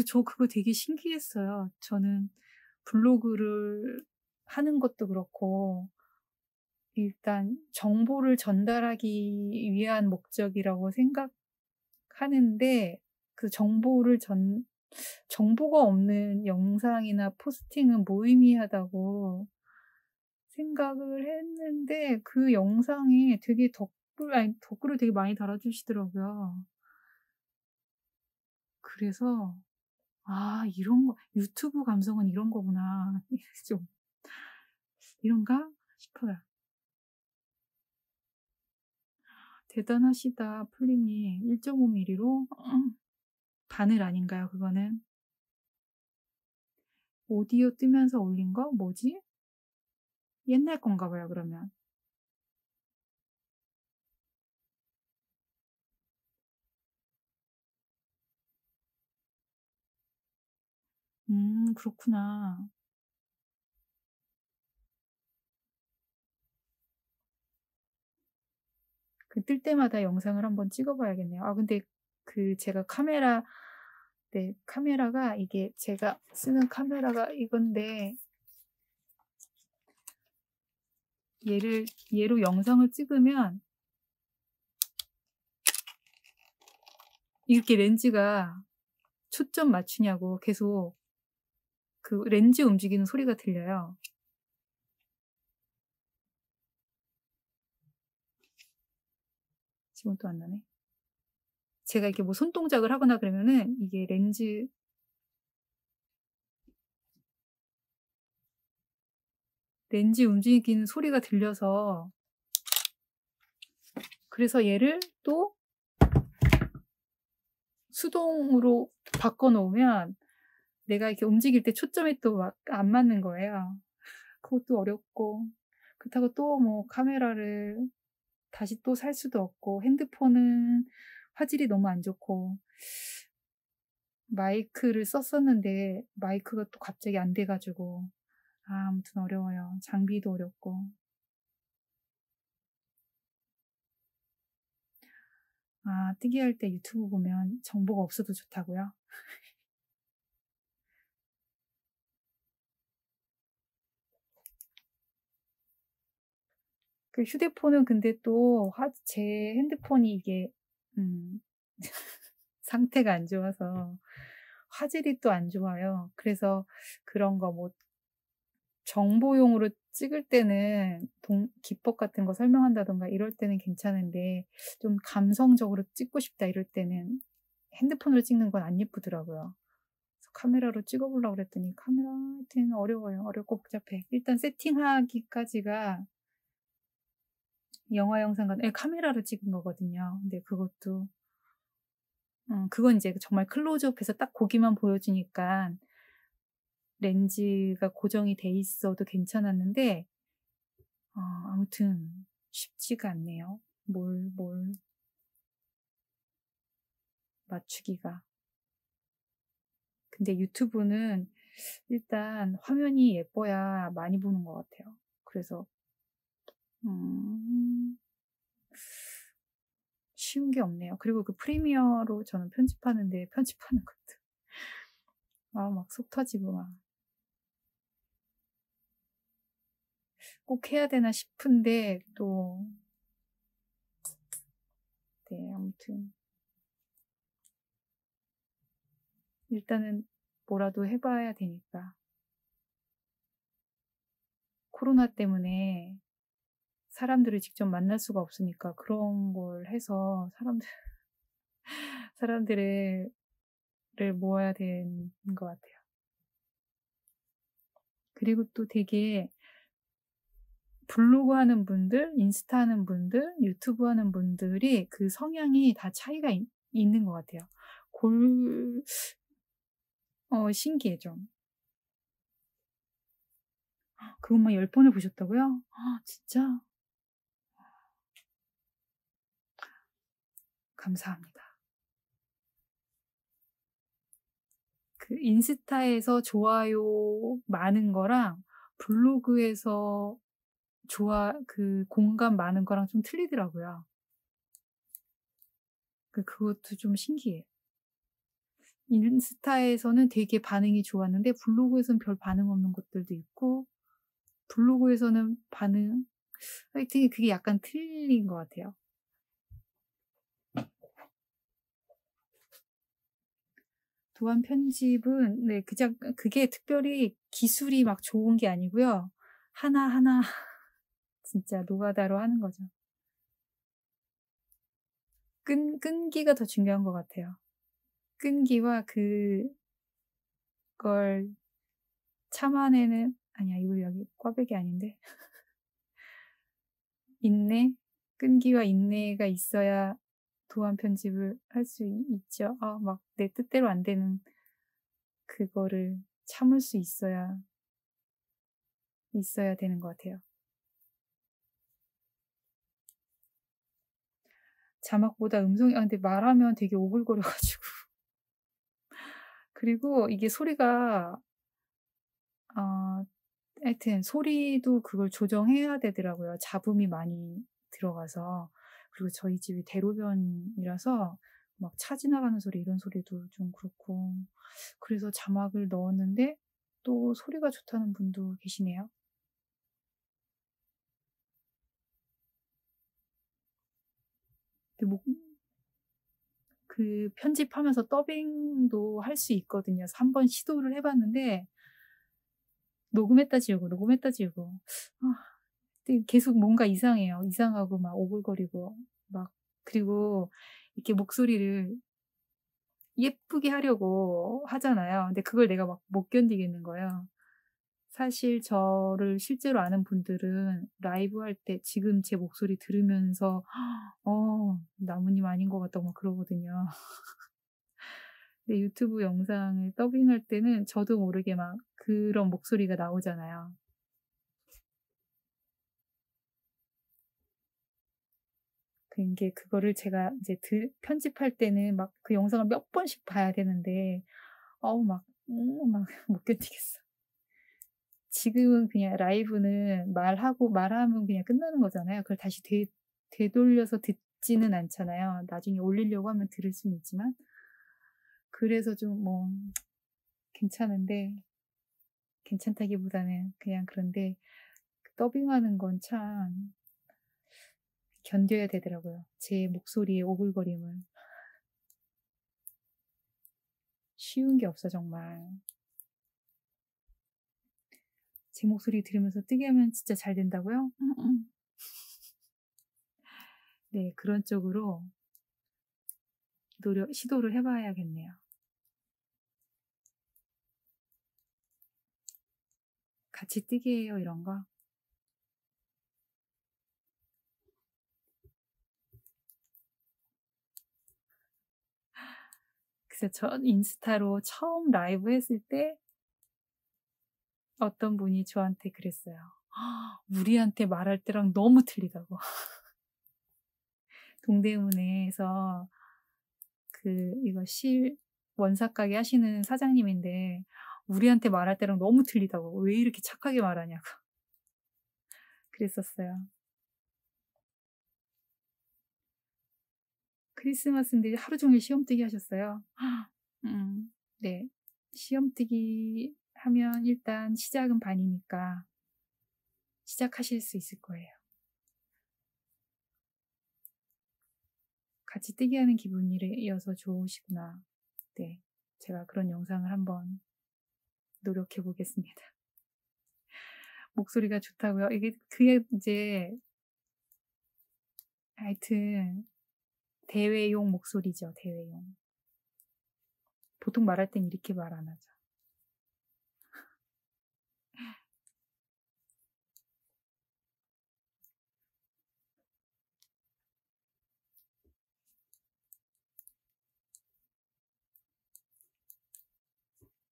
저 그거 되게 신기했어요. 저는 블로그를 하는 것도 그렇고 일단 정보를 전달하기 위한 목적이라고 생각하는데 그 정보가 없는 영상이나 포스팅은 무의미하다고 생각을 했는데 그 영상에 되게 댓글을 되게 많이 달아주시더라고요. 그래서 이런 거 유튜브 감성은 이런 거구나. 좀 이런가 싶어요. 대단하시다, 풀림님. 1.5mm로 바늘 아닌가요, 그거는? 오디오 뜨면서 올린 거? 뭐지? 옛날 건가 봐요, 그러면. 그렇구나. 그 뜰 때마다 영상을 한번 찍어봐야겠네요. 근데 제가 카메라가 이게 제가 쓰는 카메라가 이건데 얘로 영상을 찍으면 이렇게 렌즈가 초점 맞추냐고 계속 그 렌즈 움직이는 소리가 들려요. 지금 또 안 나네. 제가 이렇게 뭐 손동작을 하거나 그러면은 이게 렌즈 움직이는 소리가 들려서 그래서 얘를 또 수동으로 바꿔놓으면 내가 이렇게 움직일 때 초점이 또 막 안 맞는 거예요. 그것도 어렵고 그렇다고 또 뭐 카메라를 다시 또 살 수도 없고 핸드폰은 화질이 너무 안 좋고 마이크를 썼었는데 마이크가 또 갑자기 안 돼가지고 아무튼 어려워요. 장비도 어렵고 뜨기할 때 유튜브 보면 정보가 없어도 좋다고요? 그 휴대폰은 근데 또 제 핸드폰이 이게 상태가 안 좋아서 화질이 또 안 좋아요. 그래서 그런 거 뭐 정보용으로 찍을 때는 기법 같은 거 설명한다던가 이럴 때는 괜찮은데 좀 감성적으로 찍고 싶다 이럴 때는 핸드폰으로 찍는 건 안 예쁘더라고요. 그래서 카메라로 찍어보려고 그랬더니 카메라 하여튼 어려워요. 어렵고 복잡해. 일단 세팅하기까지가 영화 영상관 카메라로 찍은 거거든요. 근데 그것도 그건 이제 정말 클로즈업해서 딱 고기만 보여주니까 렌즈가 고정이 돼 있어도 괜찮았는데 아무튼 쉽지가 않네요. 뭘 맞추기가. 근데 유튜브는 일단 화면이 예뻐야 많이 보는 것 같아요. 그래서 쉬운 게 없네요. 그리고 그 프리미어로 저는 편집하는데 편집하는 것도 막 속 터지고 막 꼭 해야 되나 싶은데 또 네, 아무튼 일단은 뭐라도 해봐야 되니까. 코로나 때문에 사람들을 직접 만날 수가 없으니까 그런 걸 해서 사람들을 모아야 되는 것 같아요. 그리고 또 되게 블로그 하는 분들, 인스타 하는 분들, 유튜브 하는 분들이 그 성향이 다 차이가 있는 것 같아요. 신기해 좀. 그것만 10번을 보셨다고요? 진짜? 감사합니다. 그 인스타에서 좋아요 많은 거랑 블로그에서 공감 많은 거랑 좀 틀리더라고요. 그것도 좀 신기해요. 인스타에서는 되게 반응이 좋았는데 블로그에서는 별 반응 없는 것들도 있고 블로그에서는 하여튼 그게 약간 틀린 것 같아요. 도안 편집은 네 그게 특별히 기술이 막 좋은 게 아니고요. 하나하나 진짜 노가다로 하는 거죠. 끈기가 더 중요한 것 같아요. 끈기와 그걸 참아내는 아니야 이거 여기 꽈배기 아닌데. 인내? 끈기와 인내가 있어야 도안 편집을 할 수 있죠. 막 내 뜻대로 안 되는 그거를 참을 수 있어야 되는 것 같아요. 자막보다 음성이 근데 말하면 되게 오글거려 가지고 그리고 이게 소리가 하여튼 소리도 그걸 조정해야 되더라고요. 잡음이 많이 들어가서. 그리고 저희 집이 대로변이라서 막 차 지나가는 소리 이런 소리도 좀 그렇고 그래서 자막을 넣었는데 또 소리가 좋다는 분도 계시네요. 근데 그 편집하면서 더빙도 할 수 있거든요. 그래서 한번 시도를 해 봤는데 녹음했다 지우고 녹음했다 지우고 근데 계속 뭔가 이상해요. 이상하고 막 오글거리고 막 그리고 이렇게 목소리를 예쁘게 하려고 하잖아요. 근데 그걸 내가 막 못 견디겠는 거예요. 사실 저를 실제로 아는 분들은 라이브 할 때 지금 제 목소리 들으면서 나무님 아닌 것 같다고 막 그러거든요. 근데 유튜브 영상을 더빙할 때는 저도 모르게 막 그런 목소리가 나오잖아요. 그거를 제가 이제 편집할 때는 막 그 영상을 몇 번씩 봐야 되는데 막 못 견디겠어. 지금은 그냥 라이브는 말하면 그냥 끝나는 거잖아요. 그걸 다시 되돌려서 듣지는 않잖아요. 나중에 올리려고 하면 들을 수는 있지만. 그래서 좀 괜찮은데, 괜찮다기보다는 그냥 그런데 더빙하는 건 참 견뎌야 되더라고요. 제 목소리의 오글거림을. 쉬운 게 없어, 정말. 제 목소리 들으면서 뜨게 하면 진짜 잘 된다고요? 네, 그런 쪽으로 시도를 해봐야겠네요. 같이 뜨게 해요, 이런 거. 그래서 저 인스타로 처음 라이브 했을 때 어떤 분이 저한테 그랬어요. 우리한테 말할 때랑 너무 틀리다고. 동대문에서 이거 원사 가게 하시는 사장님인데 우리한테 말할 때랑 너무 틀리다고. 왜 이렇게 착하게 말하냐고. 그랬었어요. 크리스마스인데 하루 종일 시험뜨기 하셨어요. 네. 시험뜨기 하면 일단 시작은 반이니까 시작하실 수 있을 거예요. 같이 뜨게 하는 기분이어서 좋으시구나. 네. 제가 그런 영상을 한번 노력해 보겠습니다. 목소리가 좋다고요? 그게 이제 하여튼 대회용 목소리죠. 대회용. 보통 말할 땐 이렇게 말 안 하죠.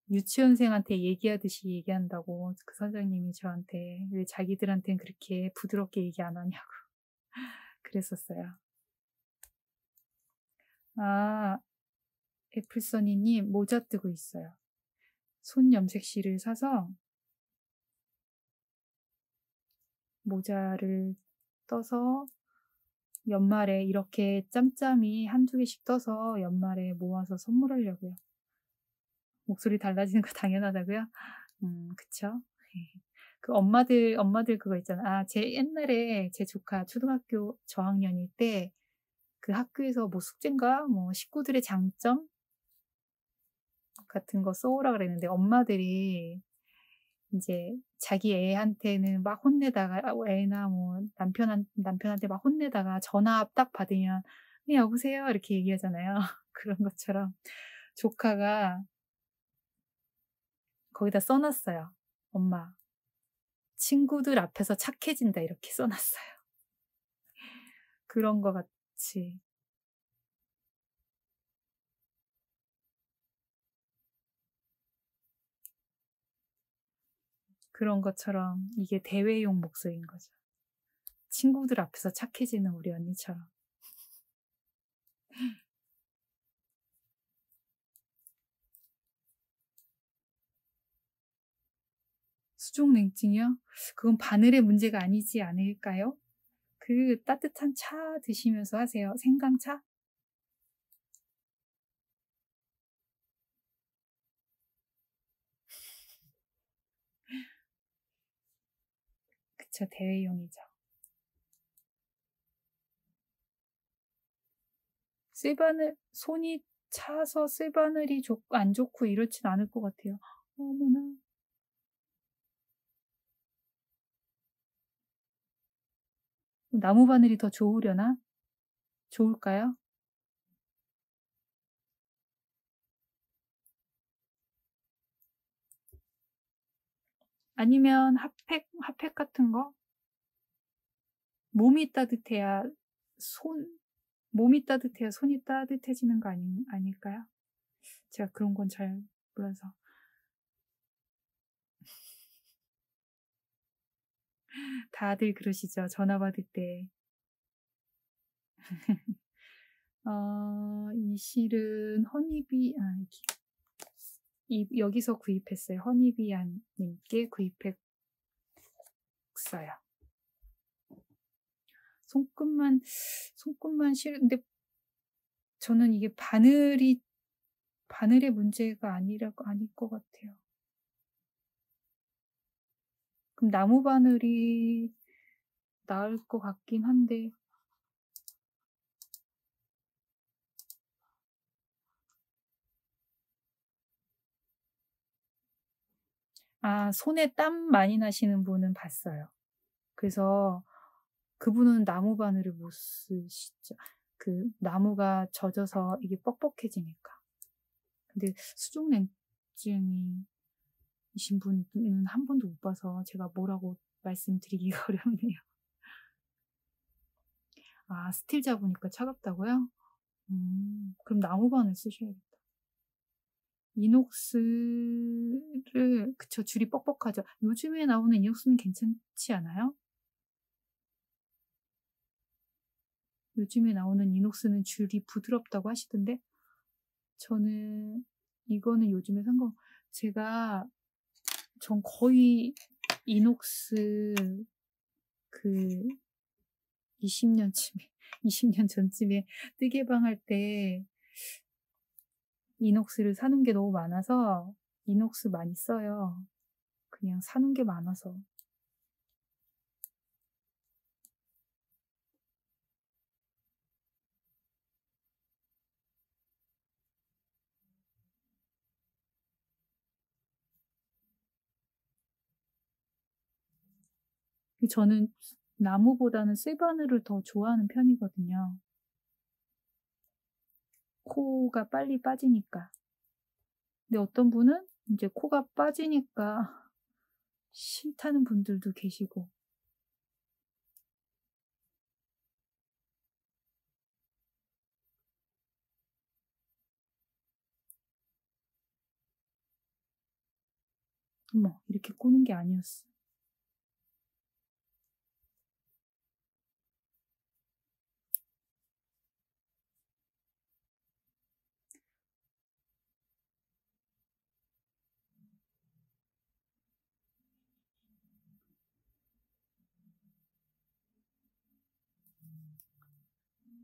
유치원생한테 얘기하듯이 얘기한다고 그 선생님이 저한테 왜 자기들한테는 그렇게 부드럽게 얘기 안 하냐고 그랬었어요. 애플써니님 모자 뜨고 있어요. 손 염색실을 사서 모자를 떠서 연말에 이렇게 짬짬이 한두 개씩 떠서 연말에 모아서 선물하려고요. 목소리 달라지는 거 당연하다고요? 그쵸. 그 엄마들 그거 있잖아. 아, 제 옛날에 제 조카 초등학교 저학년일 때 그 학교에서 뭐 숙제인가 뭐 식구들의 장점 같은 거 써 오라 그랬는데 엄마들이 인제 자기 애한테는 막 혼내다가 애나 뭐 남편한테 막 혼내다가 전화 딱 받으면 "네 여보세요." 이렇게 얘기하잖아요. 그런 것처럼 조카가 거기다 써 놨어요. "엄마 친구들 앞에서 착해진다." 이렇게 써 놨어요. 그런 것 같이 그런 것처럼 이게 대외용 목소리인 거죠. 친구들 앞에서 착해지는 우리 언니처럼. 수족냉증이요? 그건 바늘의 문제가 아니지 않을까요? 그 따뜻한 차 드시면서 하세요. 생강차? 그쵸. 대회용이죠. 쇠바늘 손이 차서 쇠바늘이 안 좋고 이렇진 않을 것 같아요. 어머나. 나무 바늘이 더 좋으려나? 좋을까요? 아니면 핫팩 같은 거? 몸이 따뜻해야 손 몸이 따뜻해야 손이 따뜻해지는 거 아닐까요? 제가 그런 건 잘 몰라서. 다들 그러시죠, 전화 받을 때. 이 실은 허니비 이렇게 여기서 구입했어요. 허니비안 님께 구입했어요. 손끝만 근데 저는 이게 바늘의 문제가 아닐 것 같아요. 그럼 나무 바늘이 나을 것 같긴 한데 손에 땀 많이 나시는 분은 봤어요. 그래서 그분은 나무 바늘을 못 쓰시죠. 그 나무가 젖어서 이게 뻑뻑해지니까. 근데 수족냉증이 이신 분은 한 번도 못 봐서 제가 뭐라고 말씀드리기가 어렵네요. 스틸 잡으니까 차갑다고요? 그럼 나무 바늘 쓰셔야겠다. 이녹스를 그쵸. 줄이 뻑뻑하죠. 요즘에 나오는 이녹스는 괜찮지 않아요? 요즘에 나오는 이녹스는 줄이 부드럽다고 하시던데 저는 이거는 요즘에 산 거 제가 전 거의 이녹스 그 20년쯤에 20년 전쯤에 뜨개방 할 때 이녹스를 사놓은 게 너무 많아서 이녹스 많이 써요. 그냥 사놓은 게 많아서. 저는 나무보다는 쇠바늘을 더 좋아하는 편이거든요. 코가 빨리 빠지니까. 근데 어떤 분은 이제 코가 빠지니까 싫다는 분들도 계시고. 어머, 이렇게 꼬는 게 아니었어.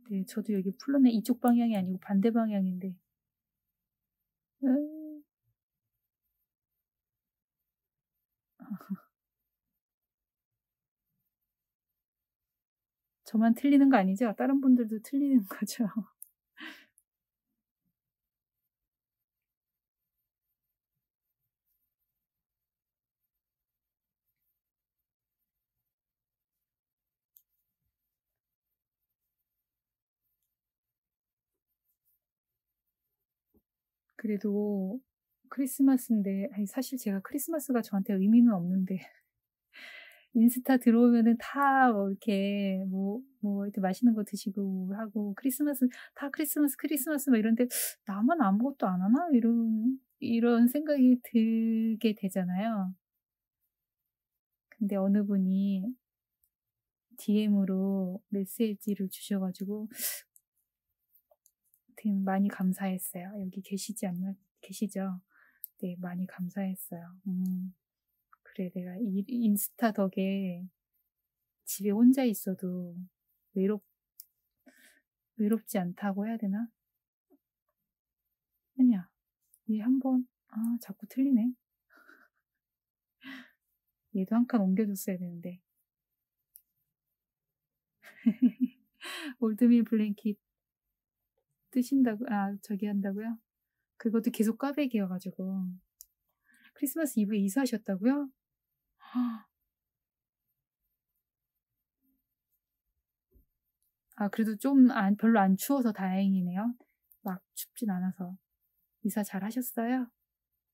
네, 저도 여기 풀러내 이쪽 방향이 아니고 반대 방향인데. 음, 저만 틀리는 거 아니죠? 다른 분들도 틀리는 거죠? 그래도 크리스마스인데 아니 사실 제가 크리스마스가 저한테 의미는 없는데 인스타 들어오면은 다 뭐 이렇게 이렇게 맛있는 거 드시고 하고 크리스마스 다 크리스마스, 크리스마스 막 이런데 '나만 아무것도 안 하나?' 이런 생각이 들게 되잖아요. 근데 어느 분이 DM으로 메시지를 주셔 가지고 되게 많이 감사했어요. 여기 계시죠? 네, 많이 감사했어요. 그래 내가 이 인스타 덕에 집에 혼자 있어도 외롭 외롭지 않다고 해야 되나? 아니야. 얘 한 번 자꾸 틀리네. 얘도 한 칸 옮겨줬어야 되는데. 올드밀 블랭킷 뜨신다고 저기 한다고요? 그것도 계속 꽈배기여 가지고. 크리스마스 이브에 이사하셨다고요? 그래도 좀 별로 안 추워서 다행이네요. 막 춥진 않아서. 이사 잘하셨어요?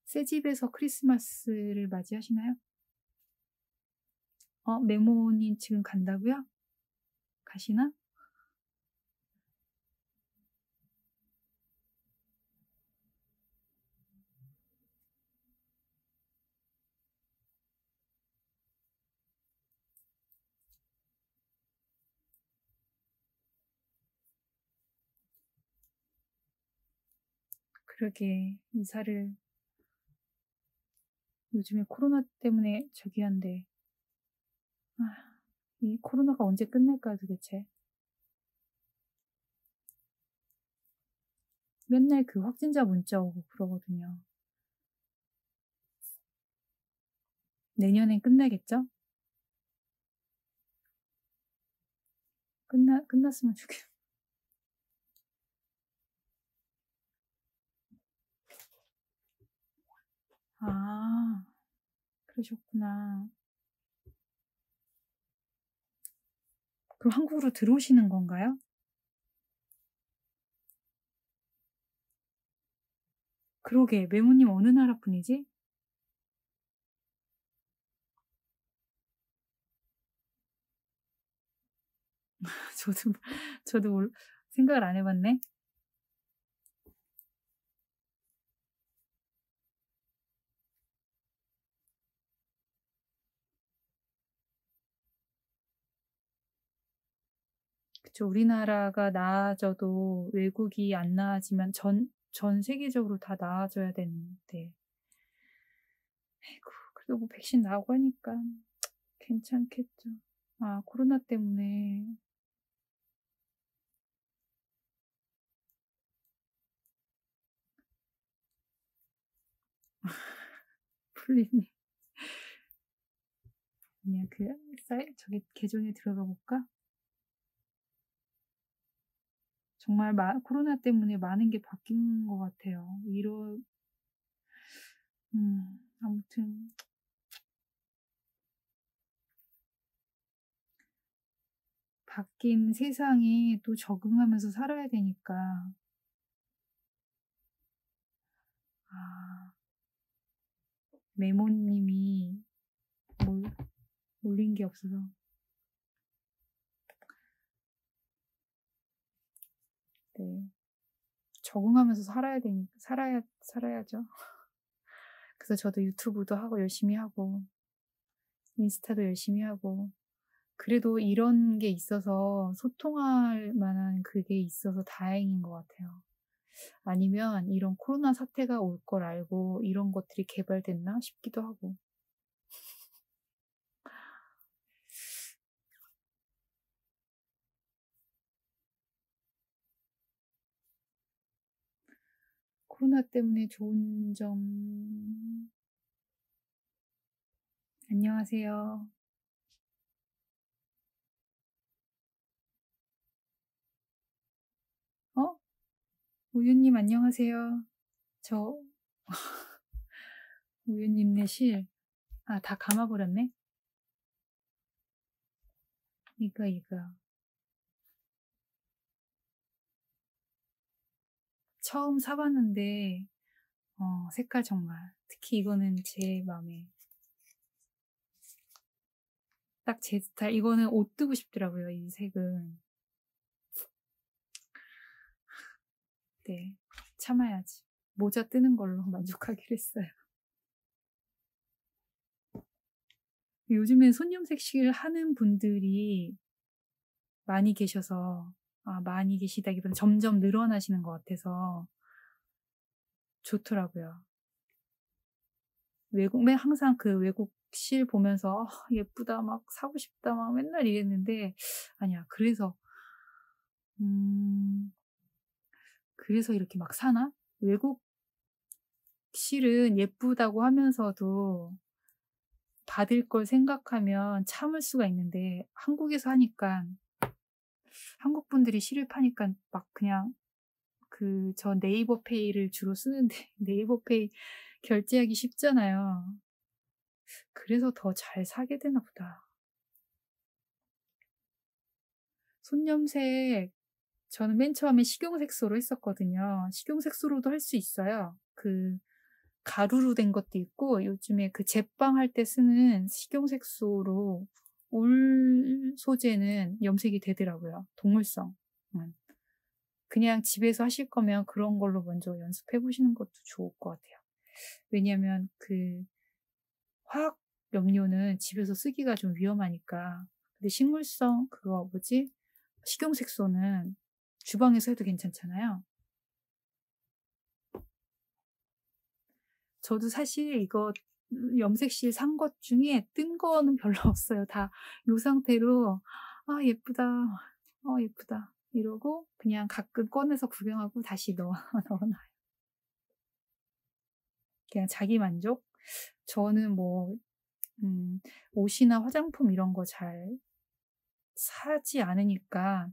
새 집에서 크리스마스를 맞이하시나요? 메모님 지금 간다고요? 가시나? 그러게 이사를 요즘에 코로나 때문에 저기 한데 이 코로나가 언제 끝날까요 도대체? 맨날 그 확진자 문자 오고 그러거든요. 내년엔 끝나겠죠? 끝났으면 좋겠 아, 그러셨구나. 그럼 한국으로 들어오시는 건가요? 그러게, 메모님 어느 나라 분이지? 저도, 생각을 안 해봤네. 그쵸. 우리나라가 나아져도 외국이 안 나아지면 전 세계적으로 다 나아져야 되는데. 아이고, 그래도 뭐 백신 나오고 하니까 괜찮겠죠. 코로나 때문에. 풀리니. 아니야, 저기 계정에 들어가 볼까? 정말 코로나 때문에 많은 게 바뀐 것 같아요. 아무튼 바뀐 세상에 또 적응하면서 살아야 되니까. 아, 메모님이 뭘 올린 게 없어서. 네. 적응하면서 살아야죠. 그래서 저도 유튜브도 하고 열심히 하고, 인스타도 열심히 하고, 그래도 이런 게 있어서 소통할 만한 그게 있어서 다행인 것 같아요. 아니면 이런 코로나 사태가 올 걸 알고 이런 것들이 개발됐나 싶기도 하고. 코로나 때문에 좋은 점, 안녕하세요. 어? 우유님 안녕하세요. 저 우유님네 실. 아, 다 감아버렸네. 이거. 처음 사봤는데 색깔 정말. 특히 이거는 제 마음에 딱 제 스타일. 이거는 옷 뜨고 싶더라고요. 이 색은. 네, 참아야지. 모자 뜨는 걸로 만족하기로 했어요. 요즘에 손염색실 하는 분들이 많이 계셔서, 많이 계시다기보다 점점 늘어나시는 것 같아서 좋더라고요. 맨 항상 그 외국 실 보면서 예쁘다, 막 사고 싶다, 막 맨날 이랬는데, 아니야. 음, 그래서 이렇게 막 사나? 외국 실은 예쁘다고 하면서도 받을 걸 생각하면 참을 수가 있는데, 한국에서 하니까, 한국 분들이 실을 파니까 막 그냥 저 네이버 페이를 주로 쓰는데, 네이버 페이 결제하기 쉽잖아요. 그래서 더 잘 사게 되나 보다. 손염색, 저는 맨 처음에 식용색소로 했었거든요. 식용색소로도 할 수 있어요. 가루로 된 것도 있고, 요즘에 제빵 할 때 쓰는 식용색소로 울 소재는 염색이 되더라고요. 동물성. 그냥 집에서 하실 거면 그런 걸로 먼저 연습해 보시는 것도 좋을 것 같아요. 왜냐면 화학 염료는 집에서 쓰기가 좀 위험하니까. 근데 식물성 식용색소는 주방에서 해도 괜찮잖아요. 저도 사실 이거 염색실 산 것 중에 뜬 거는 별로 없어요. 다 요 상태로 예쁘다. 예쁘다. 이러고 그냥 가끔 꺼내서 구경하고 다시 넣어놔요. 그냥 자기 만족? 저는 옷이나 화장품 이런 거 잘 사지 않으니까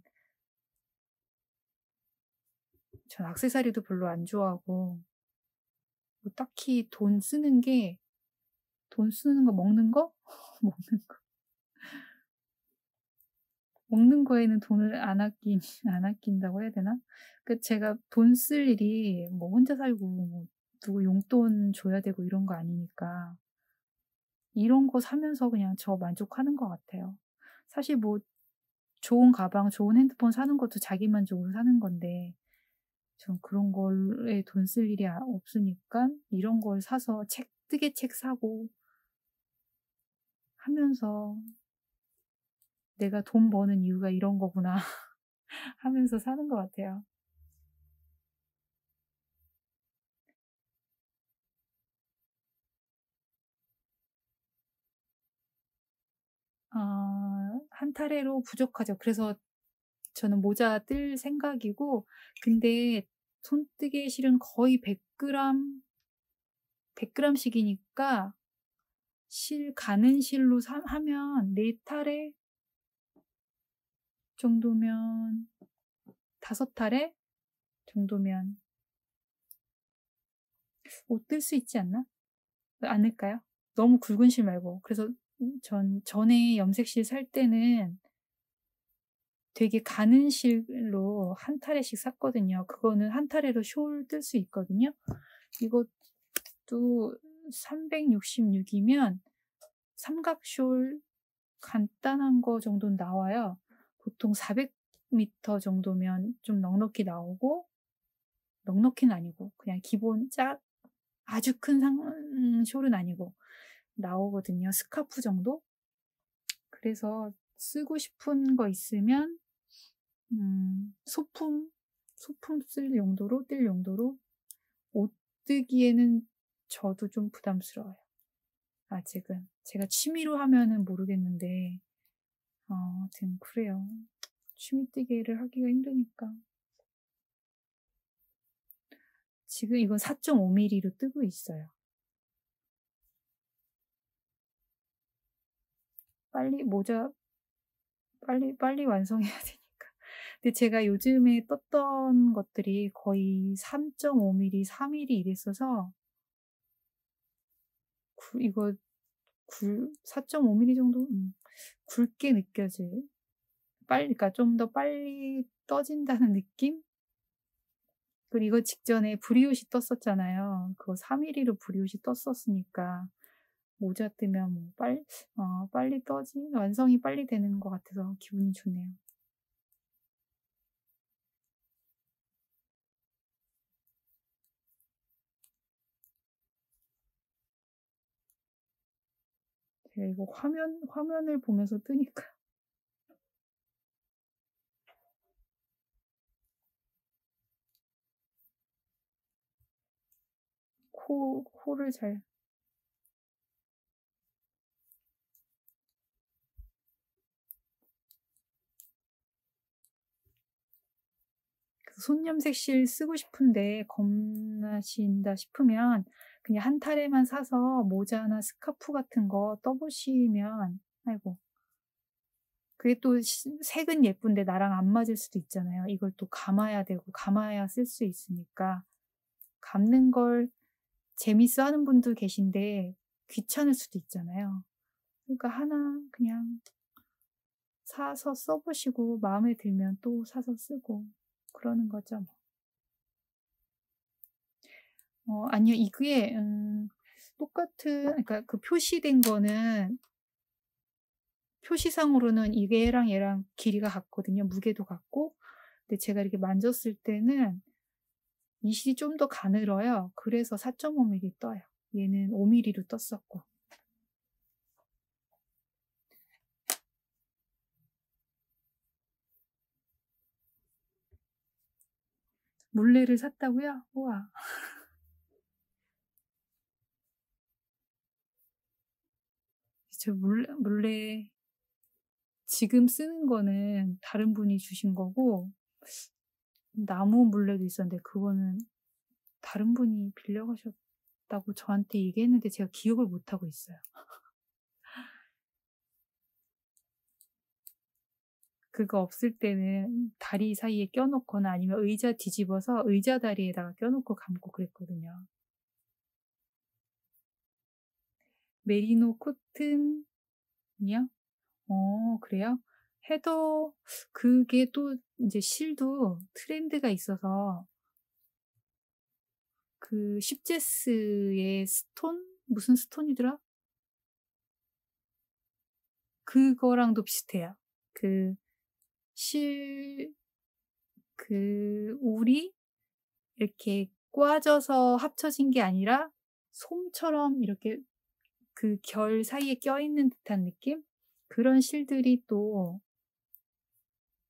전 액세서리도 별로 안 좋아하고 딱히 돈 쓰는 거 먹는 거? 먹는 거. 먹는 거에는 돈을 안 아낀다고 해야 되나? 제가 돈 쓸 일이 혼자 살고 누구 용돈 줘야 되고 이런 거 아니니까 이런 거 사면서 그냥 저 만족하는 것 같아요. 사실 좋은 가방, 좋은 핸드폰 사는 것도 자기 만족으로 사는 건데 전 그런 거에 돈 쓸 일이 없으니까 이런 걸 사서 뜨개 책 사고 하면서 내가 돈 버는 이유가 이런 거구나 하면서 사는 것 같아요. 한 타래로 부족하죠. 그래서 저는 모자 뜰 생각이고, 근데 손뜨개 실은 거의 100g씩이니까 가는 실로 하면 4타래 정도면, 5타래 정도면 옷 뜰 수 있지 않을까요? 너무 굵은 실 말고. 그래서 전에 염색실 살 때는 되게 가는 실로 한 타래씩 샀거든요. 그거는 한 타래로 숄 뜰 수 있거든요. 이것도 366이면 삼각숄 간단한 거 정도는 나와요. 보통 400m 정도면 좀 넉넉히 나오고, 넉넉히는 아니고 그냥 기본 아주 큰 숄은 아니고 나오거든요. 스카프 정도? 그래서 쓰고 싶은 거 있으면 소품 뜰 용도로 옷 뜨기에는 저도 좀 부담스러워요. 아직은. 제가 취미로 하면은 모르겠는데, 아무튼 그래요. 취미 뜨개를 하기가 힘드니까. 지금 이건 4.5mm로 뜨고 있어요. 빨리 모자 빨리 완성해야 되니까. 근데 제가 요즘에 떴던 것들이 거의 3.5 mm, 4 mm 이랬어서 이거 4.5 mm 정도 굵게 느껴질 그러니까 좀 더 빨리 떠진다는 느낌? 그리고 이거 직전에 브리옷이 떴었잖아요. 그거 4 mm로 브리옷이 떴었으니까 모자 뜨면 뭐 빨리 완성이 빨리 되는 것 같아서 기분이 좋네요. 제가 이거 화면을 보면서 뜨니까 코를 잘 손염색실 쓰고 싶은데 겁나신다 싶으면 그냥 한 타래만 사서 모자나 스카프 같은 거 떠보시면 아이고 그게 또 색은 예쁜데 나랑 안 맞을 수도 있잖아요. 이걸 또 감아야 되고 감아야 쓸 수 있으니까 감는 걸 재밌어 하는 분도 계신데 귀찮을 수도 있잖아요. 그러니까 하나 그냥 사서 써보시고 마음에 들면 또 사서 쓰고 그러는 거죠. 뭐. 아니요. 이게 똑같은 그러니까 그 표시된 거는 표시상으로는 이게 얘랑 길이가 같거든요. 무게도 같고. 근데 제가 이렇게 만졌을 때는 이 실이 좀 더 가늘어요. 그래서 4.5 mm 떠요. 얘는 5 mm로 떴었고. 물레를 샀다고요? 우와. 저 물레 지금 쓰는 거는 다른 분이 주신 거고 나무 물레도 있었는데 그거는 다른 분이 빌려가셨다고 저한테 얘기했는데 제가 기억을 못 하고 있어요. 그거 없을 때는 다리 사이에 껴놓거나 아니면 의자 뒤집어서 의자 다리에다가 껴놓고 감고 그랬거든요. 메리노 코튼이요? 그래요? 헤더 그게 또 이제 실도 트렌드가 있어서 그 십제스의 스톤? 무슨 스톤이더라? 그거랑도 비슷해요. 그 실 울이 이렇게 꽈져서 합쳐진 게 아니라 솜처럼 이렇게 그 결 사이에 껴있는 듯한 느낌? 그런 실들이 또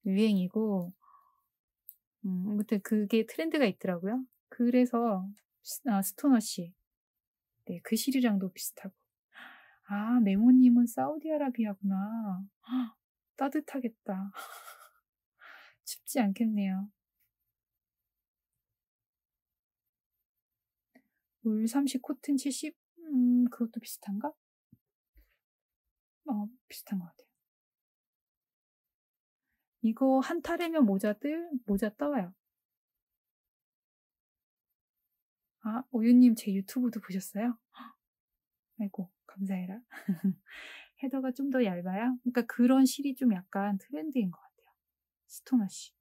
유행이고 아무튼 그게 트렌드가 있더라고요. 그래서 스토너 씨. 네, 그 실이랑도 비슷하고. 아, 메모님은 사우디아라비아구나. 따뜻하겠다. 춥지 않겠네요. 울 30, 코튼 70? 그것도 비슷한가? 비슷한 것 같아요. 이거 한 타래면 모자 떠요. 아, 오유님 제 유튜브도 보셨어요? 아이고, 감사해라. 헤더가 좀 더 얇아요? 그러니까 그런 실이 좀 약간 트렌드인 것 같아요. 스토너 씨.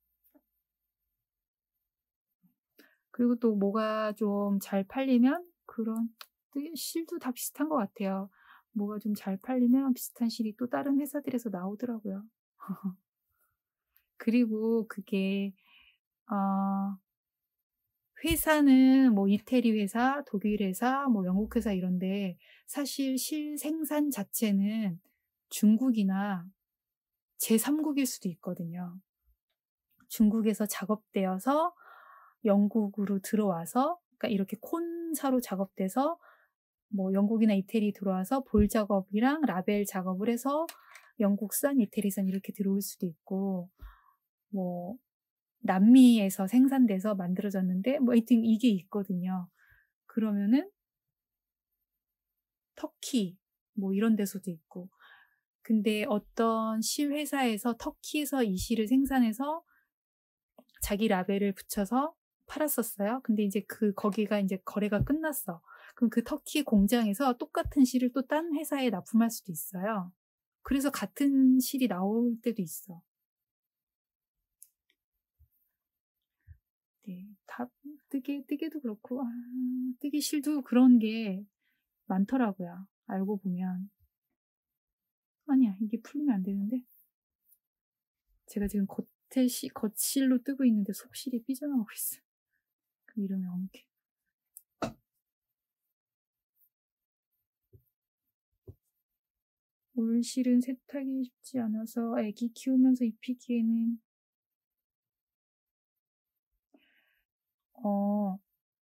그리고 또 뭐가 좀 잘 팔리면 그런 실도 다 비슷한 것 같아요. 뭐가 좀 잘 팔리면 비슷한 실이 또 다른 회사들에서 나오더라고요. 그리고 그게 회사는 뭐 이태리 회사, 독일 회사, 뭐 영국 회사 이런데 사실 실 생산 자체는 중국이나 제3국일 수도 있거든요. 중국에서 작업되어서 영국으로 들어와서 그러니까 이렇게 콘사로 작업돼서 뭐 영국이나 이태리 들어와서 볼 작업이랑 라벨 작업을 해서 영국산, 이태리산 이렇게 들어올 수도 있고 뭐 남미에서 생산돼서 만들어졌는데 뭐 하여튼 이게 있거든요. 그러면은 터키 뭐 이런 데서도 있고 근데 어떤 실 회사에서 터키에서 이 실을 생산해서 자기 라벨을 붙여서 팔았었어요. 근데 이제 거기가 이제 거래가 끝났어. 그럼 그 터키 공장에서 똑같은 실을 또 딴 회사에 납품할 수도 있어요. 그래서 같은 실이 나올 때도 있어. 네, 뜨개도 그렇고, 뜨개 실도 그런 게 많더라고요. 알고 보면. 아니야, 이게 풀리면 안 되는데. 제가 지금 겉실로 뜨고 있는데 속실이 삐져나오고 있어. 그 이름이 엉켜. 올실은 세탁이 쉽지 않아서 애기 키우면서 입히기에는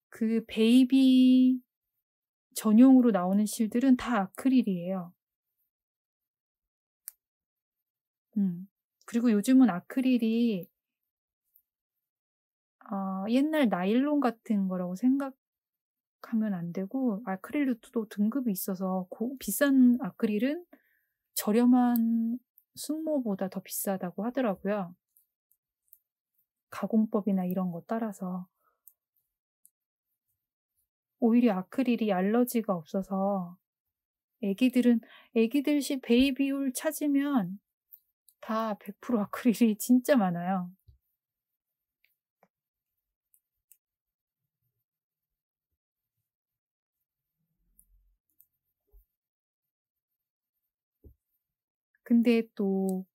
그 베이비 전용으로 나오는 실들은 다 아크릴이에요. 그리고 요즘은 아크릴이 옛날 나일론 같은 거라고 생각하면 안 되고, 아크릴도 또 등급이 있어서 비싼 아크릴은 저렴한 순모보다 더 비싸다고 하더라고요. 가공법이나 이런 거 따라서. 오히려 아크릴이 알러지가 없어서 애기들 베이비올 찾으면 다 100% 아크릴이 진짜 많아요. 근데 또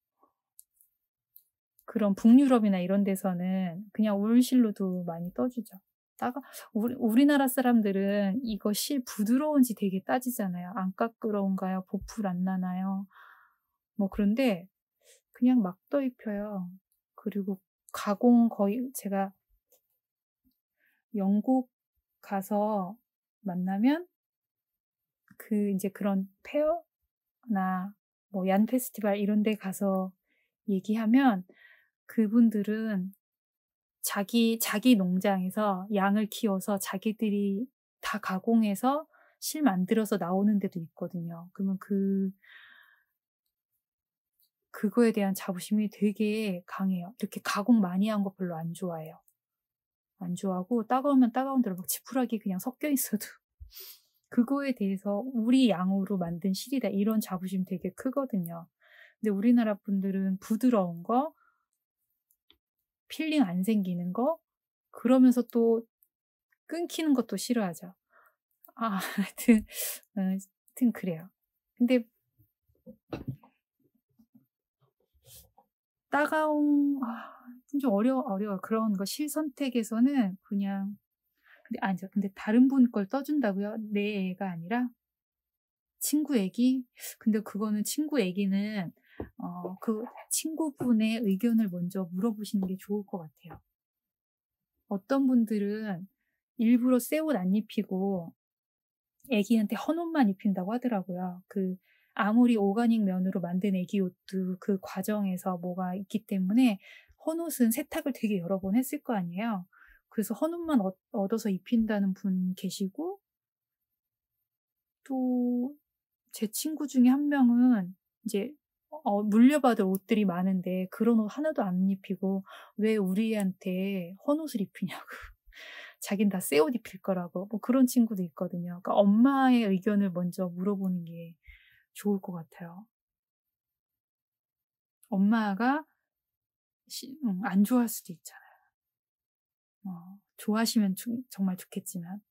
그런 북유럽이나 이런 데서는 그냥 울실로도 많이 떠주죠. 우리나라 사람들은 이거 실 부드러운지 되게 따지잖아요. 안 까끄러운가요? 보풀 안 나나요? 뭐 그런데 그냥 막 떠 입혀요. 그리고 가공 거의 제가 영국 가서 만나면 이제 그런 페어나 뭐 얀 페스티벌 이런 데 가서 얘기하면 그분들은 자기 농장에서 양을 키워서 자기들이 다 가공해서 실 만들어서 나오는 데도 있거든요. 그러면 그거에 대한 자부심이 되게 강해요. 이렇게 가공 많이 한 거 별로 안 좋아해요. 안 좋아하고 따가우면 따가운 대로 막 지푸라기 그냥 섞여 있어도 그거에 대해서 우리 양으로 만든 실이다 이런 자부심 되게 크거든요. 근데 우리나라 분들은 부드러운 거, 필링 안 생기는 거, 그러면서 또 끊기는 것도 싫어하죠. 하여튼 그래요. 근데 좀 어려워. 그런 거 실 선택에서는 그냥, 근데 다른 분 걸 떠준다고요? 내 애가 아니라? 친구 애기? 근데 그거는 친구 애기는, 그 친구분의 의견을 먼저 물어보시는 게 좋을 것 같아요. 어떤 분들은 일부러 새 옷 안 입히고 애기한테 헌옷만 입힌다고 하더라고요. 아무리 오가닉 면으로 만든 애기 옷도 그 과정에서 뭐가 있기 때문에 헌옷은 세탁을 되게 여러 번 했을 거 아니에요. 그래서 헌옷만 얻어서 입힌다는 분 계시고, 또 제 친구 중에 한 명은 이제 물려받을 옷들이 많은데 그런 옷 하나도 안 입히고 왜 우리한테 헌옷을 입히냐고. 자긴 다 새 옷 입힐 거라고. 뭐 그런 친구도 있거든요. 그러니까 엄마의 의견을 먼저 물어보는 게 좋을 것 같아요. 엄마가 안 좋아할 수도 있잖아요. 좋아하시면 정말 좋겠지만.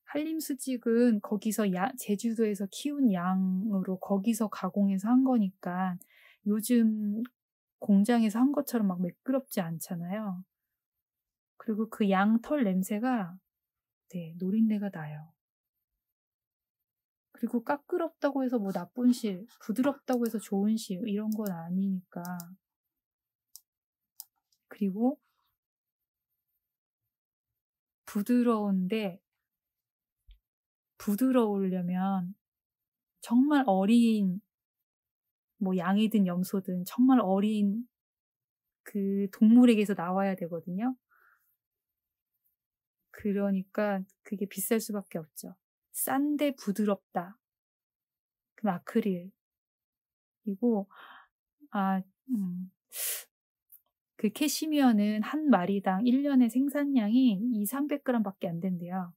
한림수직은 거기서 제주도에서 키운 양으로 거기서 가공해서 한 거니까 요즘 공장에서 한 것처럼 막 매끄럽지 않잖아요. 그리고 그 양 털 냄새가 노린내가 나요. 그리고 까끄럽다고 해서 뭐 나쁜 실, 부드럽다고 해서 좋은 실 이런 건 아니니까. 그리고 부드러우려면 정말 어린 뭐 양이든 염소든 정말 어린 그 동물에게서 나와야 되거든요. 그러니까 그게 비쌀 수밖에 없죠. 싼데 부드럽다. 그 아크릴. 그리고 아 그 캐시미어는 한 마리당 1 년에 생산량이 200-300g 밖에 안 된대요.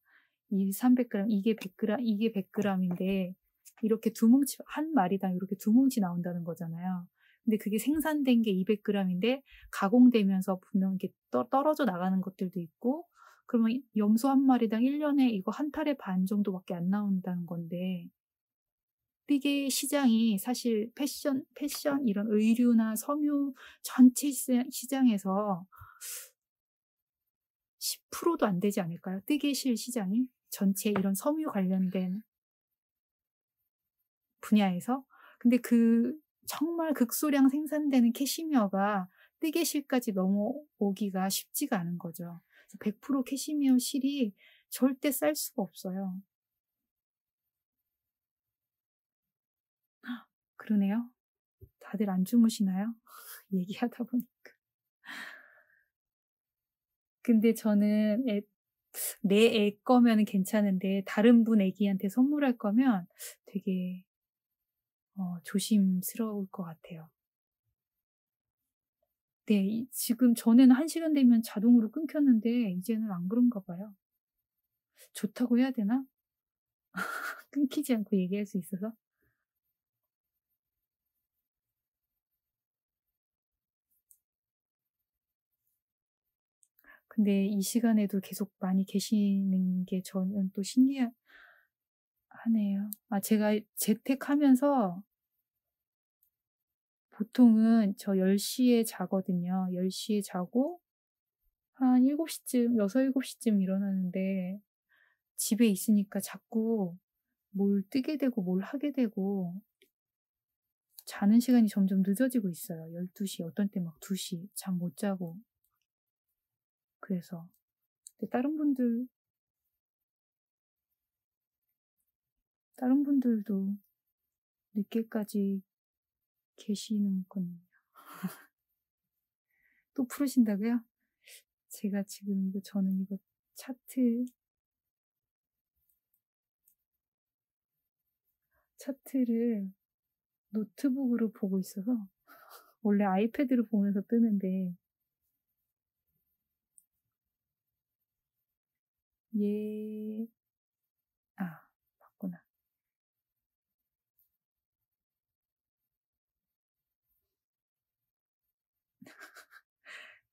200-300g 이게 100g 이게 100g 인데 이렇게 두 뭉치 한 마리당 이렇게 두 뭉치 나온다는 거잖아요. 근데 그게 생산된 게 200g 인데 가공되면서 분명 이렇게 떨어져 나가는 것들도 있고 그러면 염소 한 마리당 1 년에 이거 한 탈의 반 정도밖에 안 나온다는 건데 되게 시장이 사실 패션 이런 의류나 섬유 전체 시장에서 10%도 안 되지 않을까요? 뜨개실 시장이 전체 이런 섬유 관련된 분야에서. 근데 그 정말 극소량 생산되는 캐시미어가 뜨개실까지 넘어오기가 쉽지가 않은 거죠. 100% 캐시미어 실이 절대 쌀 수가 없어요. 그러네요. 다들 안 주무시나요? 얘기하다 보니까. 근데 저는 내 애 거면은 괜찮은데 다른 분 애기한테 선물할 거면 되게 조심스러울 것 같아요. 네. 지금 전에는 1 시간 되면 자동으로 끊겼는데 이제는 안 그런가 봐요. 좋다고 해야 되나? 끊기지 않고 얘기할 수 있어서. 근데 이 시간에도 계속 많이 계시는 게 저는 또 신기하네요. 제가 재택하면서 보통은 저 10시에 자거든요. 10시에 자고 한 7시쯤 6-7시쯤 일어나는데 집에 있으니까 자꾸 뭘 뜨게 되고 뭘 하게 되고 자는 시간이 점점 늦어지고 있어요. 12시 어떤 때 막 2시 잠 못 자고 그래서. 근데 다른 분들도 늦게까지 계시는군요. 또 풀으신다고요? 제가 지금 저는 이거 차트를 노트북으로 보고 있어서 원래 아이패드로 보면서 뜨는데 얘 맞구나.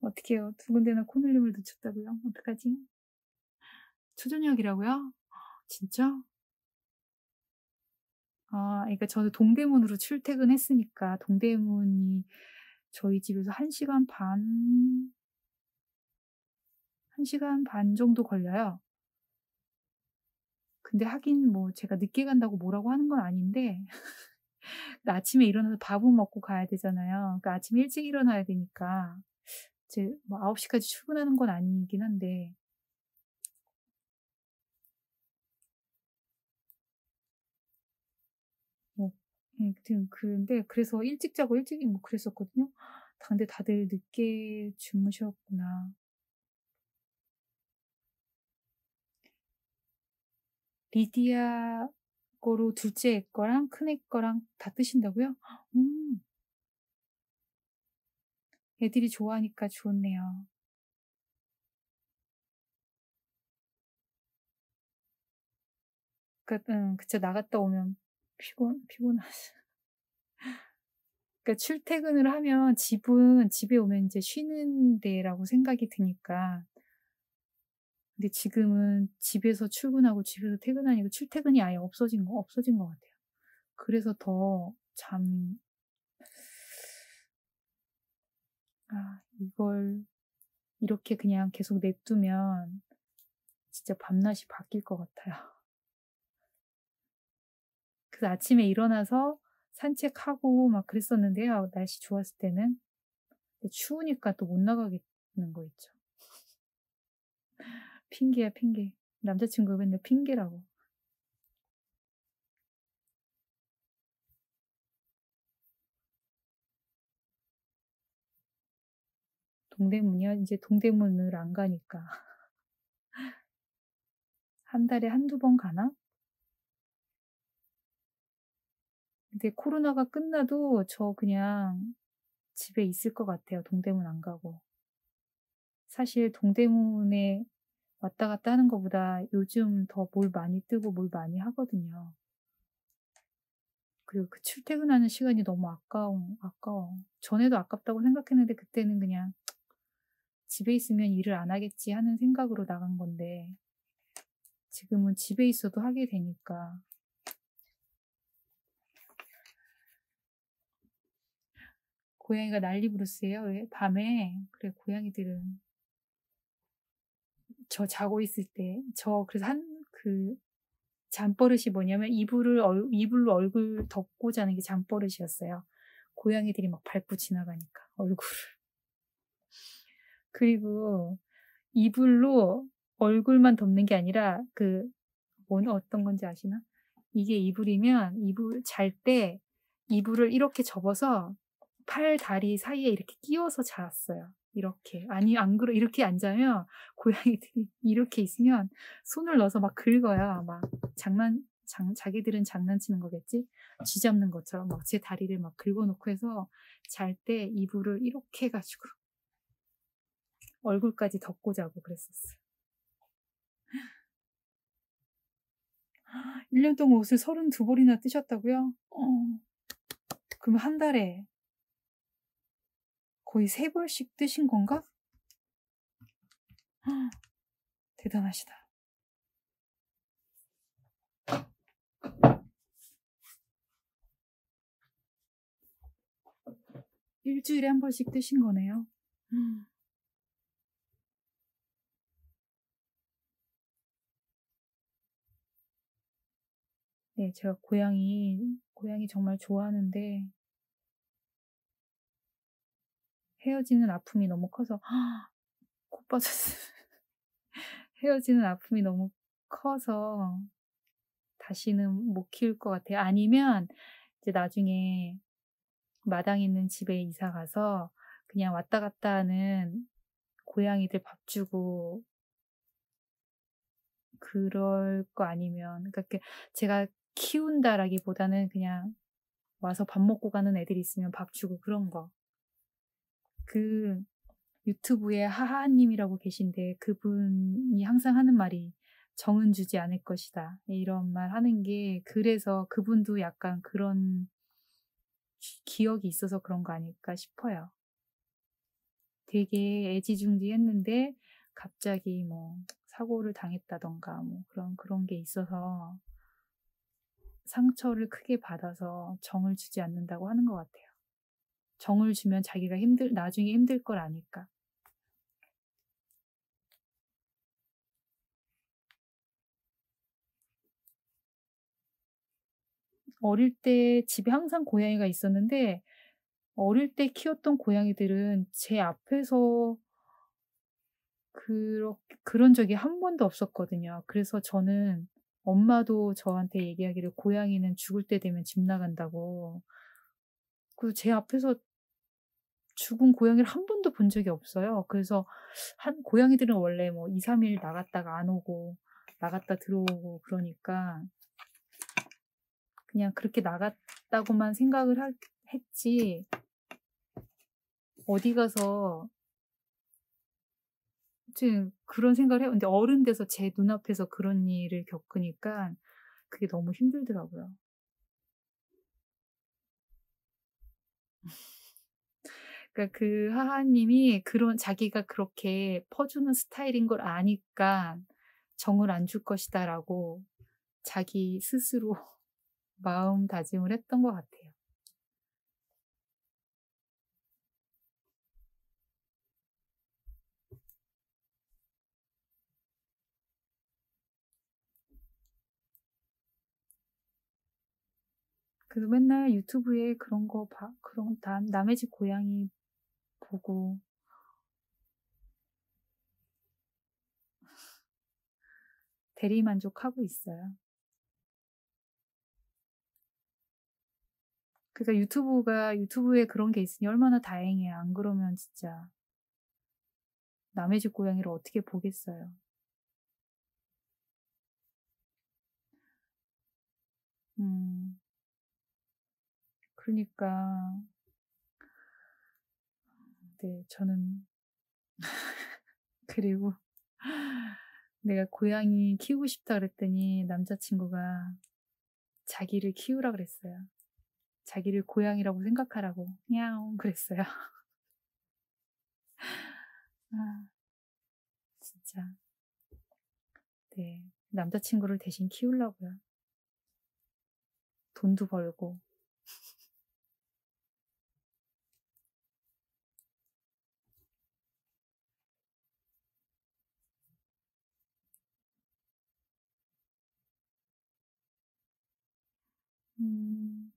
어떡해요. 두 군데나 코놀림을 놓쳤다고요? 어떡하지? 초저녁이라고요? 진짜? 그러니까 저는 동대문으로 출퇴근했으니까 동대문이 저희 집에서 1 시간 반 정도 걸려요. 근데 하긴 뭐 제가 늦게 간다고 뭐라고 하는 건 아닌데 아침에 일어나서 밥은 먹고 가야 되잖아요. 그러니까 아침에 일찍 일어나야 되니까 이제 뭐 9시까지 출근하는 건 아니긴 한데 뭐 아무튼 근데 그래서 일찍 자고 일찍 뭐 그랬었거든요. 근데 다들 늦게 주무셨구나. 리디아 거로 둘째 애 거랑 큰애 거랑 다 뜨신다고요? 음. 애들이 좋아하니까 좋네요. 그쵸. 나갔다 오면 피곤하죠. 그러니까 출퇴근을 하면 집에 오면 인제 쉬는 데라고 생각이 드니까. 근데 지금은 집에서 출근하고 집에서 퇴근하니까 출퇴근이 아예 없어진 것 같아요. 그래서 더 잠이 이걸 이렇게 그냥 계속 냅두면 진짜 밤낮이 바뀔 것 같아요. 그래서 아침에 일어나서 산책하고 막 그랬었는데요, 날씨 좋았을 때는. 근데 추우니까 또 못 나가겠는 거 있죠. 핑계야, 핑계. 남자친구가 맨날 핑계라고. 동대문이요? 이제 동대문을 안 가니까. 한 달에 한두 번 가나? 근데 코로나가 끝나도 저 그냥 집에 있을 것 같아요. 동대문 안 가고. 사실 동대문에 왔다 갔다 하는 것보다 요즘 더 뭘 많이 뜨고 뭘 많이 하거든요. 그리고 그 출퇴근하는 시간이 너무 아까워. 전에도 아깝다고 생각했는데 그때는 그냥 '집에 있으면 일을 안 하겠지.' 하는 생각으로 나간 건데 지금은 집에 있어도 하게 되니까. 고양이가 난리 부르스예요. 왜 밤에 그래 고양이들은 저 자고 있을 때 그래서 잠버릇이 뭐냐면 이불로 얼굴 덮고 자는 게 잠버릇이었어요. 고양이들이 막 밟고 지나가니까 얼굴을. 그리고 이불로 얼굴만 덮는 게 아니라 어떤 건지 아시나? 이게 이불이면 이불 잘 때 이불을 이렇게 접어서 팔, 다리 사이에 이렇게 끼워서 잤어요. 이렇게. 아니, 안 그러, 이렇게 앉으면 고양이들이 이렇게 있으면 손을 넣어서 막 긁어요. 막 자기들은 장난치는 거겠지? 쥐 잡는 것처럼 막 제 다리를 막 긁어놓고 해서 잘 때 이불을 이렇게 해가지고 얼굴까지 덮고 자고 그랬었어요. 1년 동안 옷을 32벌이나 뜨셨다고요? 그럼 한 달에 거의 3벌씩 뜨신 건가? 대단하시다. 일주일에 한 벌씩 뜨신 거네요. 네, 제가 고양이 정말 좋아하는데 헤어지는 아픔이 너무 커서 코 빠졌어요. 헤어지는 아픔이 너무 커서 다시는 못 키울 것 같아요. 아니면 이제 나중에 마당 있는 집에 이사 가서 그냥 왔다 갔다 하는 고양이들 밥 주고 그럴 거 아니면 그러니까 제가 키운다라기보다는 그냥 와서 밥 먹고 가는 애들이 있으면 밥 주고 그런 거. 그 유튜브에 하하님이라고 계신데 그분이 항상 하는 말이 정은 주지 않을 것이다. 이런 말 하는 게 그래서 그분도 약간 그런 기억이 있어서 그런 거 아닐까 싶어요. 되게 애지중지했는데 갑자기 뭐 사고를 당했다던가 뭐 그런 게 있어서 상처를 크게 받아서 정을 주지 않는다고 하는 것 같아요. 정을 주면 자기가 나중에 힘들 걸 아니까. 어릴 때 집에 항상 고양이가 있었는데 어릴 때 키웠던 고양이들은 제 앞에서 그런 적이 한 번도 없었거든요. 그래서 저는 엄마도 저한테 얘기하기를 고양이는 죽을 때 되면 집 나간다고. 제 앞에서 죽은 고양이를 한 번도 본 적이 없어요. 그래서 고양이들은 원래 뭐 2, 3일 나갔다가 안 오고 나갔다 들어오고 그러니까 그냥 그렇게 나갔다고만 했지 어디 가서 지금 그런 생각을 해요. 근데 어른 돼서 제 눈앞에서 그런 일을 겪으니까 그게 너무 힘들더라고요. 그러니까 그 하하님이 자기가 그렇게 퍼주는 스타일인 걸 아니까 정을 안 줄 것이다라고 자기 스스로 마음다짐을 했던 것 같아요. 그래서 맨날 유튜브에 그런 거 남의 집 고양이 보고 대리만족하고 있어요. 그러니까 유튜브에 그런 게 있으니 얼마나 다행이에요. 안 그러면 진짜 남의 집 고양이를 어떻게 보겠어요. 음. 그러니까 네, 저는 그리고 내가 고양이 키우고 싶다 그랬더니 남자친구가 자기를 키우라 그랬어요. 자기를 고양이라고 생각하라고. 야옹 그랬어요. 아, 진짜. 네. 남자친구를 대신 키우려고요. 돈도 벌고. 음,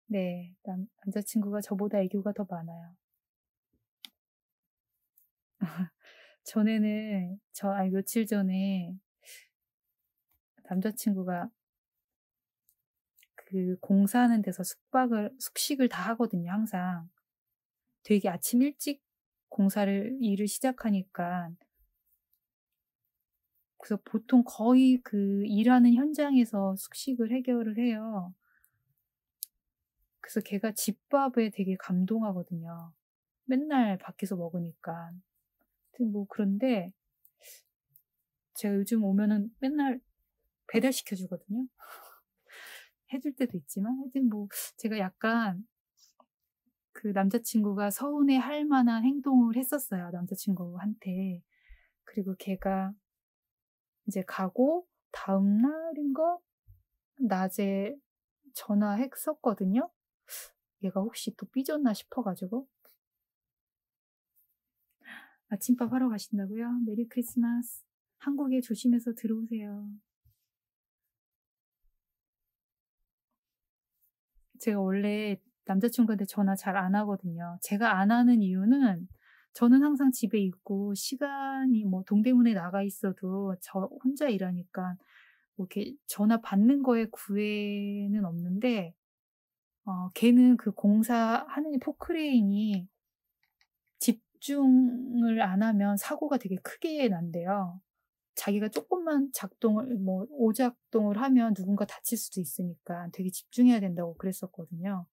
네. 남자친구가 저보다 애교가 더 많아요. 전에는, 며칠 전에 남자친구가 그 공사하는 데서 숙식을 다 하거든요, 항상. 되게 아침 일찍 일을 시작하니까. 그래서 보통 거의 그 일하는 현장에서 숙식을 해결을 해요. 그래서 걔가 집밥에 되게 감동하거든요. 맨날 밖에서 먹으니까. 그런데 제가 요즘 오면은 맨날 배달시켜주거든요. 해줄 때도 있지만, 하여튼 제가 약간 그 남자친구가 서운해 할 만한 행동을 했었어요, 남자친구한테. 그리고 걔가 이제 가고, 다음 날인가? 낮에 전화했었거든요. 얘가 혹시 또 삐졌나 싶어가지고. 아침밥 하러 가신다고요? 메리 크리스마스. 한국에 조심해서 들어오세요. 제가 원래 남자친구한테 전화 잘 안 하거든요. 제가 안 하는 이유는 저는 항상 집에 있고 시간이 동대문에 나가 있어도 저 혼자 일하니까 이렇게 전화 받는 거에 구애는 없는데 걔는 그 공사하는 포크레인이 집중을 안 하면 사고가 되게 크게 난대요. 자기가 조금만 오작동을 하면 누군가 다칠 수도 있으니까 되게 집중해야 된다고 그랬었거든요.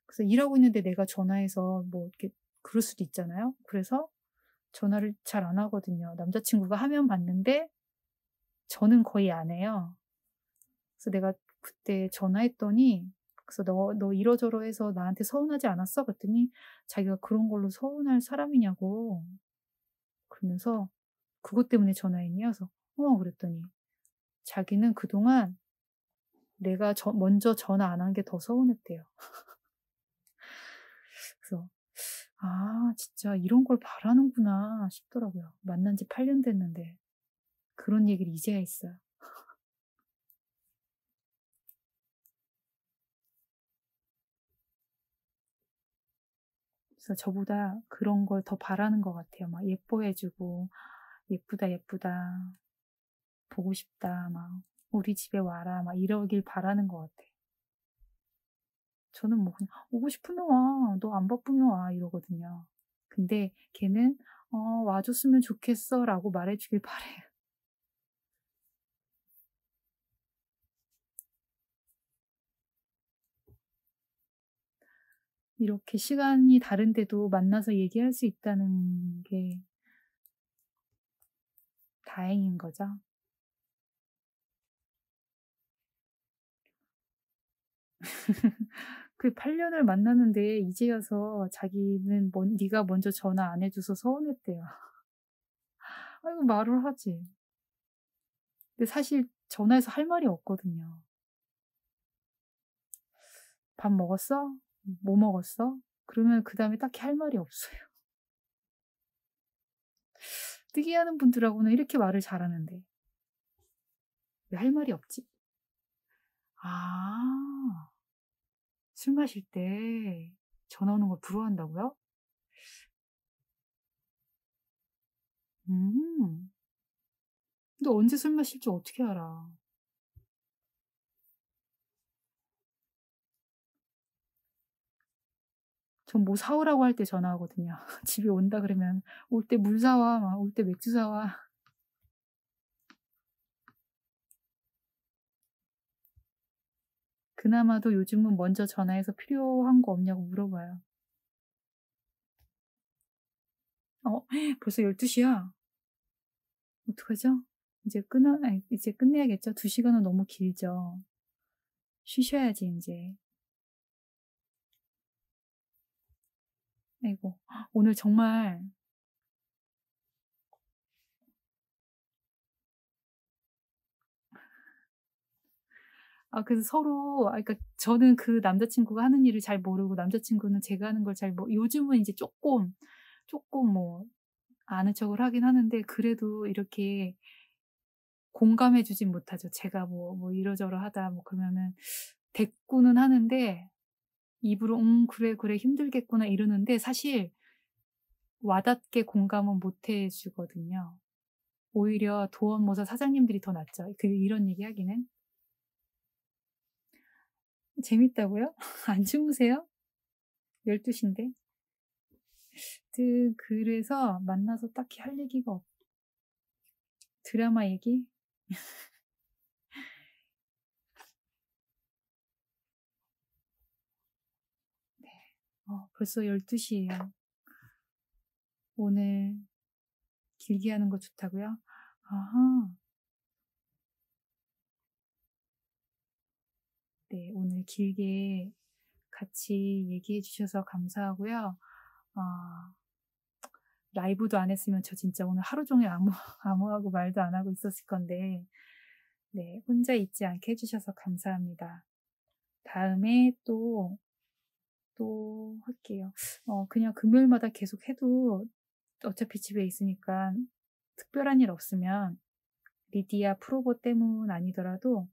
그래서 일하고 있는데 내가 전화해서 이렇게 그럴 수도 있잖아요. 그래서 전화를 잘 안 하거든요. 남자친구가 하면 받는데 저는 거의 안 해요. 그래서 내가 그때 전화했더니 그래서 너 이러저러해서 나한테 서운하지 않았어? 그랬더니 자기가 그런 걸로 서운할 사람이냐고 그러면서 그것 때문에 전화했니? 그래서 그랬더니 자기는 그동안 내가 먼저 전화 안 한 게 더 서운했대요. 그래서 진짜 이런 걸 바라는구나 싶더라고요. 만난 지 8년 됐는데 그런 얘기를 이제야 했어요. 그래서 저보다 그런 걸 더 바라는 것 같아요. 막 예뻐해주고 예쁘다 예쁘다 보고 싶다 막 우리 집에 와라 막 이러길 바라는 것 같아요. 저는 그냥 오고 싶으면 와. 너 안 바쁘면 와 이러거든요. 근데 걔는 와줬으면 좋겠어 라고 말해주길 바래요. 이렇게 시간이 다른데도 만나서 얘기할 수 있다는 게 다행인 거죠. 그 8년을 만났는데 이제여서 자기는 네가 먼저 전화 안 해줘서 서운했대요. 아이고 말을 하지. 근데 사실 전화해서 할 말이 없거든요. 밥 먹었어? 뭐 먹었어? 그러면 그 다음에 딱히 할 말이 없어요. 특이하는 분들하고는 이렇게 말을 잘하는데 왜 할 말이 없지? 아, 술 마실 때 전화 오는 걸 부러워한다고요? 음, 근데 언제 술 마실지 어떻게 알아? 전 뭐 사오라고 할 때 전화하거든요. 집에 온다 그러면 "올 때 물 사와." 막 "올 때 맥주 사와." 그나마도 요즘은 먼저 전화해서 "필요한 거 없냐."고 물어봐요. 어 벌써 12 시야. 어떡하죠? 이제 끝내야겠죠? 2 시간은 너무 길죠. 쉬셔야지 인제. 아이고 오늘 정말 그래서 서로 그러니까 저는 그 남자 친구가 하는 일을 잘 모르고 남자 친구는 제가 하는 걸 잘 요즘은 이제 쪼끔 뭐 아는 척을 하긴 하는데 그래도 이렇게 공감해 주진 못하죠. 제가 뭐 이러저러하다 뭐 그러면은 대꾸는 하는데 입으로 그래, 그래. 힘들겠구나." 이러는데 사실 와닿게 공감은 못해 주거든요. 오히려 도원모사 사장님들이 더 낫죠. 이런 얘기 하기는. 재밌다고요? 안 주무세요? 12 시인데. 그래서 만나서 딱히 할 얘기가 드라마 얘기? 벌써 12 시예요. 오늘 길게 하는 거 좋다고요? 아하. 네. 오늘 길게 같이 얘기해 주셔서 감사하고요. 어 라이브도 안 했으면 저 진짜 오늘 하루 종일 아무하고 말도 안 하고 있었을 건데 네 혼자 있지 않게 해 주셔서 감사합니다. 다음에 또 할게요. 그냥 금요일마다 계속 해도 어차피 집에 있으니까 특별한 일 없으면 리디아 프로보 때문 아니더라도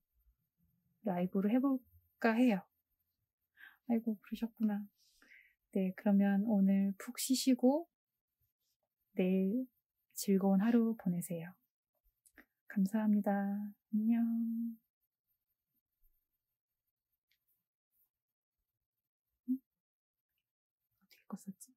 라이브로 해 볼까 해요. 아이고 그러셨구나. 네 그러면 오늘 푹 쉬시고 내일 즐거운 하루 보내세요. 감사합니다. 안녕. 어떻게 껐었지?